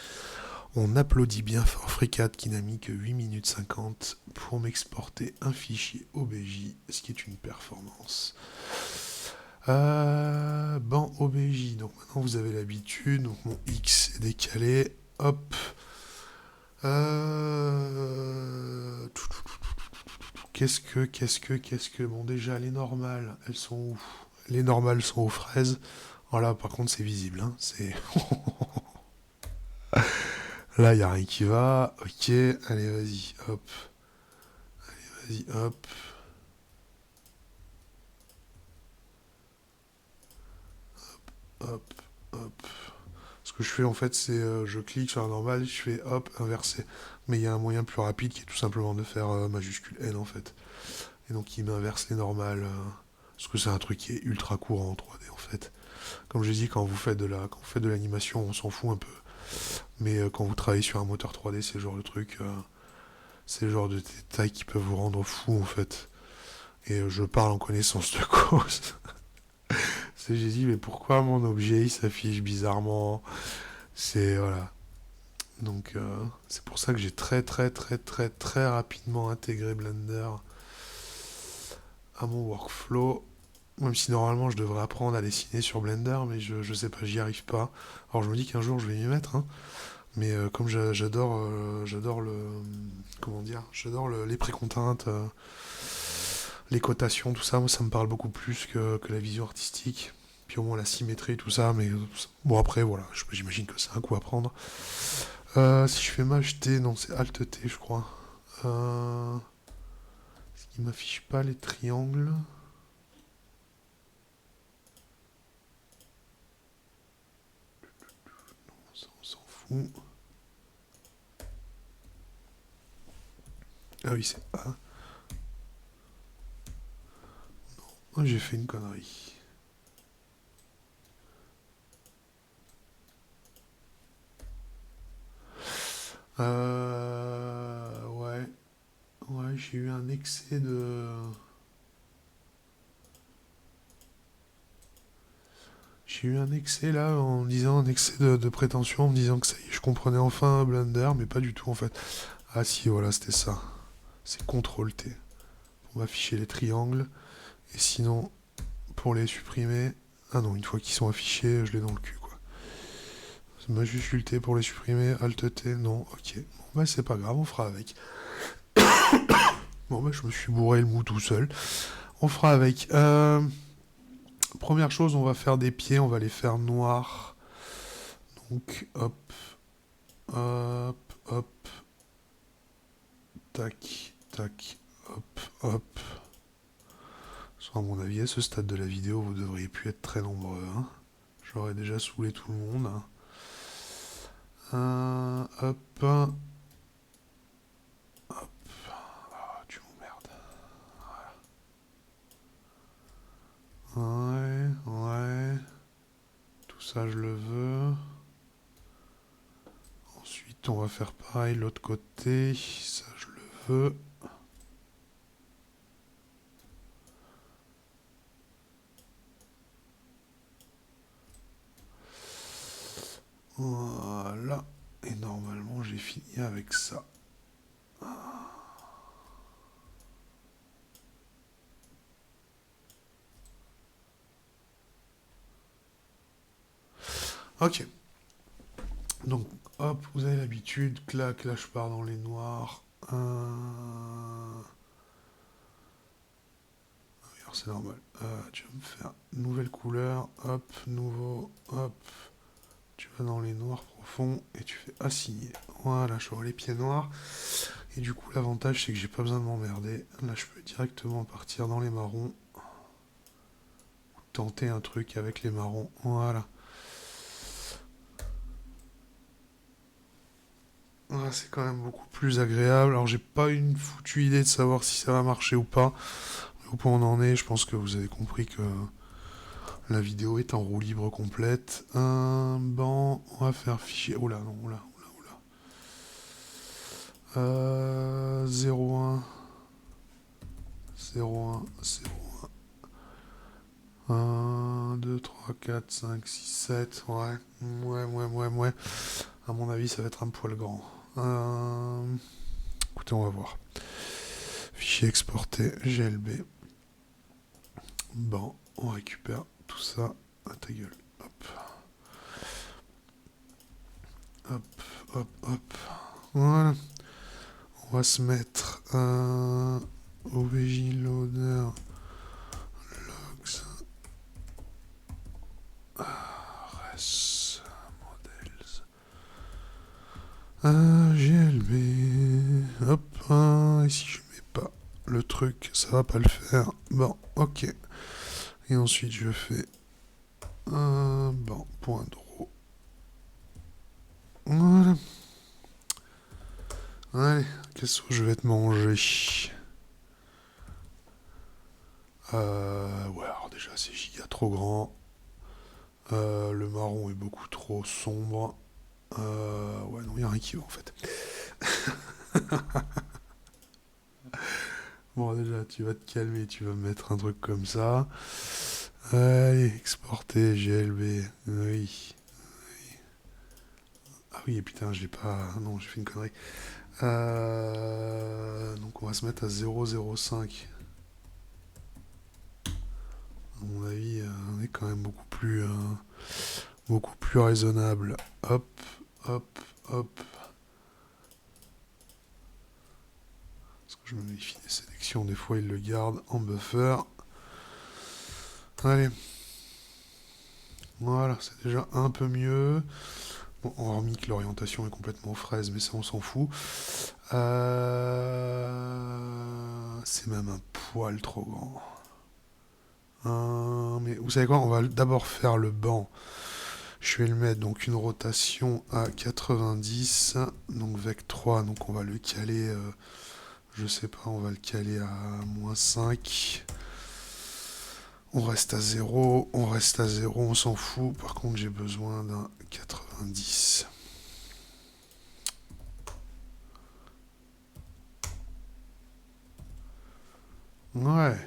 On applaudit bien fort Fricade qui n'a mis que 8 minutes 50 pour m'exporter un fichier OBJ, ce qui est une performance. Ban OBJ, donc maintenant vous avez l'habitude, donc mon X est décalé, hop. Qu'est-ce que, bon déjà les normales, elles sont où? Les normales sont aux fraises. Voilà, par contre c'est visible, hein, c'est... Là, il n'y a rien qui va. Ok, allez, vas-y, hop. Vas-y, hop. Hop, hop. Ce que je fais en fait, c'est je clique sur la normale, je fais hop, inverser. Mais il y a un moyen plus rapide qui est tout simplement de faire majuscule N en fait. Et donc il m'inverse les normales. Parce que c'est un truc qui est ultra courant en 3D en fait. Comme je dis, quand vous faites de l'animation, on s'en fout un peu. Mais quand vous travaillez sur un moteur 3D, c'est le genre de truc, c'est le genre de détails qui peuvent vous rendre fou en fait. Et je parle en connaissance de cause. J'ai dit, mais pourquoi mon objet il s'affiche bizarrement? C'est, voilà. Donc, c'est pour ça que j'ai très rapidement intégré Blender à mon workflow. Même si normalement je devrais apprendre à dessiner sur Blender, mais je sais pas, j'y arrive pas. Alors je me dis qu'un jour je vais m'y mettre, hein. Mais comme j'adore le, comment dire, les précontintes, les cotations, tout ça, moi ça me parle beaucoup plus que la vision artistique. Puis au moins la symétrie, tout ça, mais bon après voilà, j'imagine que c'est un coup à prendre. Si je fais maj T, non c'est Alt T je crois. Est-ce qu'il m'affiche pas les triangles? Ça, on s'en fout. Ah oui c'est A. Oh, j'ai fait une connerie. Ouais. Ouais, j'ai eu un excès de... J'ai eu un excès là, en me disant un excès de prétention, en me disant que ça y est, je comprenais enfin Blender, mais pas du tout en fait. Ah si, voilà, c'était ça. C'est CTRL T pour m'afficher les triangles. Et sinon, pour les supprimer... Ah non, une fois qu'ils sont affichés, je les dans le cul quoi. C'est majuscule T pour les supprimer, Alt T, non, ok. Bon bah c'est pas grave, on fera avec. Bon bah je me suis bourré le mou tout seul. On fera avec. Première chose, on va faire des pieds, on va les faire noirs. Donc hop, hop, hop, tac, tac, hop, hop. Soit à mon avis, à ce stade de la vidéo, vous devriez plus être très nombreux. Hein. J'aurais déjà saoulé tout le monde. Hop, hop. Oh, tu m'emmerdes. Ouais, ouais. Tout ça, je le veux. Ensuite, on va faire pareil l'autre côté. Ça, je le veux. Voilà. Et normalement, j'ai fini avec ça. Ok. Donc, hop, vous avez l'habitude. Clac, là, je pars dans les noirs. Alors, c'est normal. Tu vas me faire nouvelle couleur. Hop, nouveau. Hop. Tu vas dans les noirs fond et tu fais assigner. Voilà, je vois les pieds noirs. Et du coup, l'avantage, c'est que j'ai pas besoin de m'emmerder. Là, je peux directement partir dans les marrons. Tenter un truc avec les marrons. Voilà. Voilà, c'est quand même beaucoup plus agréable. Alors, j'ai pas une foutue idée de savoir si ça va marcher ou pas. Au point où on en est, je pense que vous avez compris que la vidéo est en roue libre complète. Un banc, on va faire fichier. Oh là, non, oh là, oh là, oh là. 0,1. 0,1, 0,1. 1, 2, 3, 4, 5, 6, 7. Ouais. Ouais. À mon avis, ça va être un poil grand. Écoutez, on va voir. Fichier exporté, GLB. Bon, on récupère tout ça. À ta gueule. Hop. Hop, hop. Voilà. On va se mettre OBJ loader logs res models GLB. Hop. Et si je mets pas le truc, ça va pas le faire. Bon, ok. Et ensuite je fais un point draw. Voilà. Allez, qu'est-ce que je vais te manger? Ouais, alors déjà c'est giga trop grand. Le marron est beaucoup trop sombre. Ouais, non, il n'y a rien qui va en fait. Bon, déjà, tu vas te calmer, tu vas mettre un truc comme ça. Allez, exporter GLB. Oui. Ah oui, et putain, j'ai pas. Non, j'ai fait une connerie. Donc, on va se mettre à 0,05. À mon avis, on est quand même beaucoup plus raisonnable. Hop, hop, hop. Parce que je me méfie des sélections, des fois il le garde en buffer. Allez. Voilà, c'est déjà un peu mieux. Bon, hormis que l'orientation est complètement fraise, mais ça on s'en fout. C'est même un poil trop grand. Mais vous savez quoi, on va d'abord faire le banc. Je vais le mettre donc une rotation à 90, donc vec 3, donc on va le caler, je sais pas, on va le caler à -5. On reste à 0, on s'en fout. Par contre, j'ai besoin d'un 90. Ouais,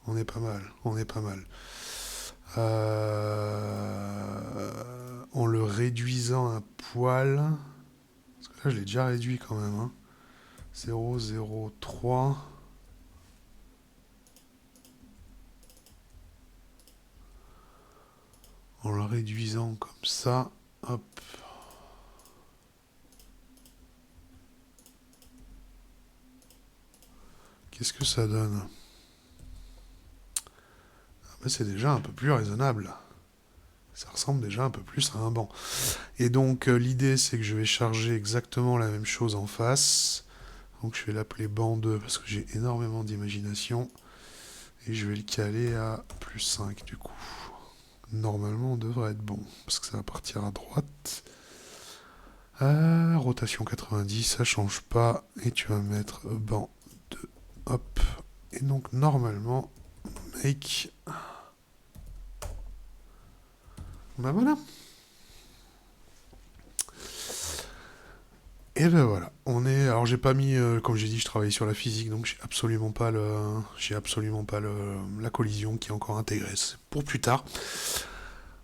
on est pas mal, on est pas mal. En le réduisant un poil, parce que là je l'ai déjà réduit quand même, hein. 0,03. En le réduisant comme ça, hop. Qu'est-ce que ça donne? Bah, c'est déjà un peu plus raisonnable. Ça ressemble déjà un peu plus à un banc. Et donc l'idée c'est que je vais charger exactement la même chose en face. Donc je vais l'appeler banc 2 parce que j'ai énormément d'imagination. Et je vais le caler à +5 du coup. Normalement on devrait être bon. Parce que ça va partir à droite. Rotation 90, ça change pas. Et tu vas mettre banc 2. Hop. Et donc normalement, make. Ben voilà. Et ben voilà, on est. Alors j'ai pas mis, comme j'ai dit, je travaillais sur la physique, donc j'ai absolument pas la collision qui est encore intégrée. C'est pour plus tard.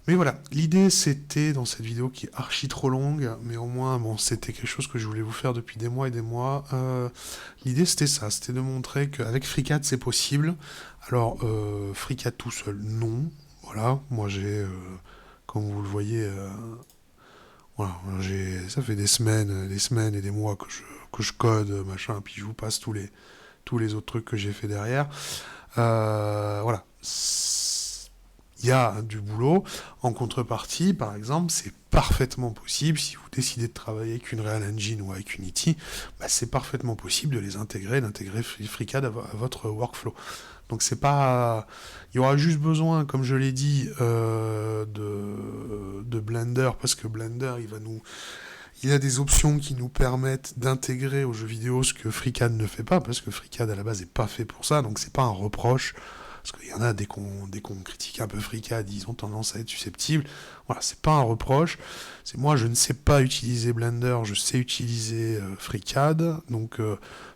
Mais voilà, l'idée c'était dans cette vidéo qui est archi trop longue, mais au moins bon, c'était quelque chose que je voulais vous faire depuis des mois et des mois. L'idée c'était ça, c'était de montrer qu'avec FreeCAD c'est possible. Alors FreeCAD tout seul, non. Voilà, moi j'ai, comme vous le voyez. Voilà, ça fait des semaines et des mois que je code, machin, puis je vous passe tous les autres trucs que j'ai fait derrière. Voilà. il y a du boulot. En contrepartie, par exemple, c'est parfaitement possible, si vous décidez de travailler avec une Real Engine ou avec Unity, bah, c'est parfaitement possible de les intégrer, d'intégrer FreeCAD à votre workflow. Donc c'est pas... Il y aura juste besoin, comme je l'ai dit, de Blender, parce que Blender, il a des options qui nous permettent d'intégrer aux jeux vidéo ce que FreeCAD ne fait pas, parce que FreeCAD à la base n'est pas fait pour ça, donc c'est pas un reproche. Parce qu'il y en a, dès qu'on critique un peu FreeCAD, ils ont tendance à être susceptibles. Voilà, c'est pas un reproche. C'est moi, je ne sais pas utiliser Blender, je sais utiliser FreeCAD. Donc,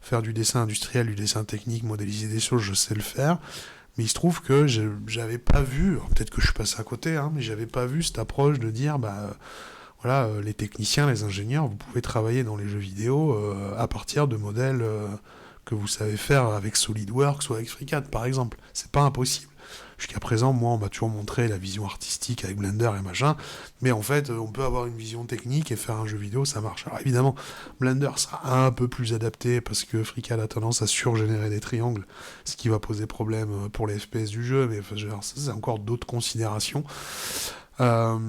faire du dessin industriel, du dessin technique, modéliser des choses, je sais le faire. Mais il se trouve que j'avais pas vu, peut-être que je suis passé à côté, hein, mais j'avais pas vu cette approche de dire, voilà, les techniciens, les ingénieurs, vous pouvez travailler dans les jeux vidéo à partir de modèles que vous savez faire avec SolidWorks ou avec FreeCAD, par exemple. C'est pas impossible. Jusqu'à présent, moi, on m'a toujours montré la vision artistique avec Blender et machin, mais en fait, on peut avoir une vision technique et faire un jeu vidéo, ça marche. Alors évidemment, Blender sera un peu plus adapté parce que FreeCAD a tendance à surgénérer des triangles, ce qui va poser problème pour les FPS du jeu, mais enfin, ça, c'est encore d'autres considérations. Euh,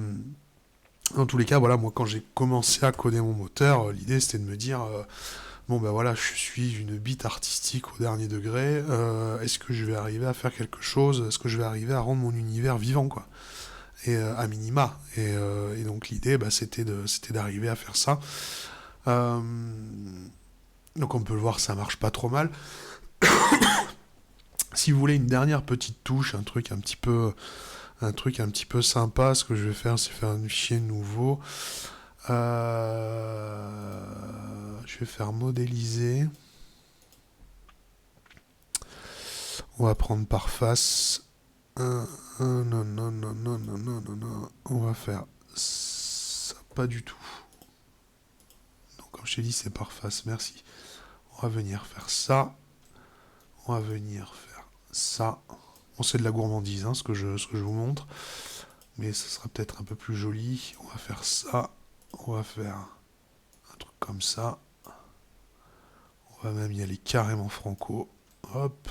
Dans tous les cas, voilà, moi, quand j'ai commencé à coder mon moteur, l'idée, c'était de me dire... bon ben voilà, je suis une bite artistique au dernier degré. Est-ce que je vais arriver à faire quelque chose? Est-ce que je vais arriver à rendre mon univers vivant, quoi? Et à minima. Et donc l'idée, c'était d'arriver à faire ça. Euh, donc on peut le voir, ça marche pas trop mal. Si vous voulez une dernière petite touche, un truc un petit peu sympa, ce que je vais faire, c'est faire un fichier nouveau. Je vais faire modéliser. On va prendre par face. Non, non, non, non, non, non, non, non. On va faire ça, pas du tout. Donc, comme je t'ai dit, c'est par face, merci. On va venir faire ça. On va venir faire ça. Bon, c'est de la gourmandise, hein, ce que je vous montre. Mais ce sera peut-être un peu plus joli. On va faire ça. On va faire un truc comme ça. On va même y aller carrément franco. Hop.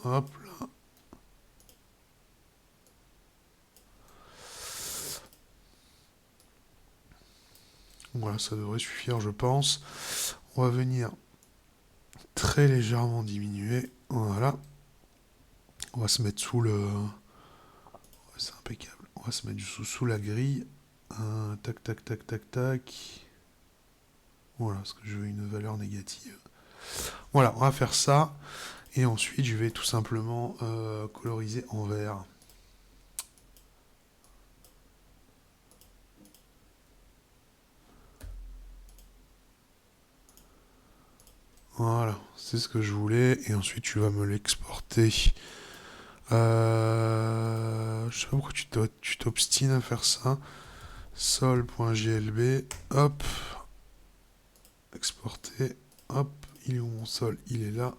Hop là. Voilà, ça devrait suffire, je pense. On va venir très légèrement diminuer. Voilà. On va se mettre sous le... C'est impeccable. On va se mettre sous la grille. Tac, tac, tac, tac, tac. Voilà, parce que je veux une valeur négative. Voilà, on va faire ça. Et ensuite, je vais tout simplement coloriser en vert. Voilà, c'est ce que je voulais. Et ensuite, tu vas me l'exporter. Je sais pas pourquoi tu t'obstines à faire ça. Sol.glb. Hop. Exporter. Hop. Il est où mon sol? Il est là.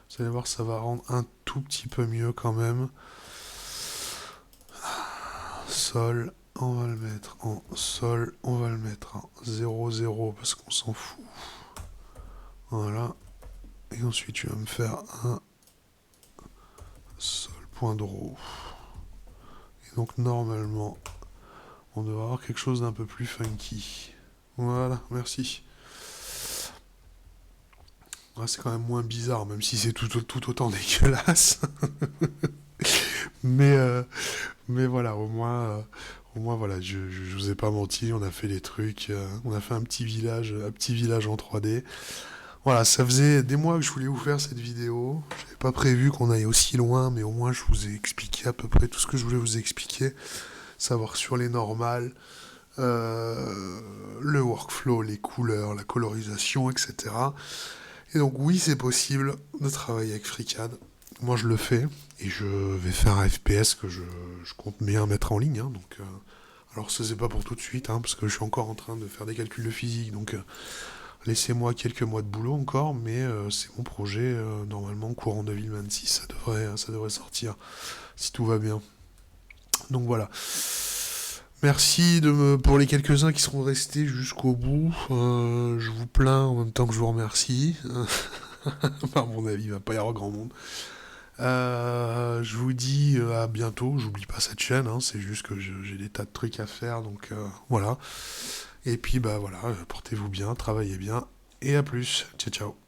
Vous allez voir, ça va rendre un tout petit peu mieux quand même. Sol. On va le mettre en sol. On va le mettre en 0,0 parce qu'on s'en fout. Voilà. Et ensuite, tu vas me faire un sol.draw. Et donc, normalement, on devrait avoir quelque chose d'un peu plus funky. Voilà, merci. Ouais, c'est quand même moins bizarre, même si c'est tout autant dégueulasse. mais, mais voilà, au moins voilà, je vous ai pas menti, on a fait les trucs, on a fait un petit village en 3D. Voilà, ça faisait des mois que je voulais vous faire cette vidéo. J'avais pas prévu qu'on aille aussi loin, mais au moins je vous ai expliqué à peu près tout ce que je voulais vous expliquer. Savoir sur les normales, le workflow, les couleurs, la colorisation, etc. Et donc oui, c'est possible de travailler avec FreeCAD. Moi, je le fais et je vais faire un FPS que je compte bien mettre en ligne. Hein, donc, alors, ça c'est pas pour tout de suite, hein, parce que je suis encore en train de faire des calculs de physique. Donc, laissez-moi quelques mois de boulot encore, mais c'est mon projet. Normalement, courant 2026, ça devrait sortir si tout va bien. Donc voilà. Merci pour les quelques-uns qui seront restés jusqu'au bout. Je vous plains en même temps que je vous remercie. À mon avis, il va pas y avoir grand monde. Je vous dis à bientôt. J'oublie pas cette chaîne, hein, c'est juste que j'ai des tas de trucs à faire, donc voilà. Et puis bah voilà, portez-vous bien, travaillez bien, et à plus. Ciao ciao.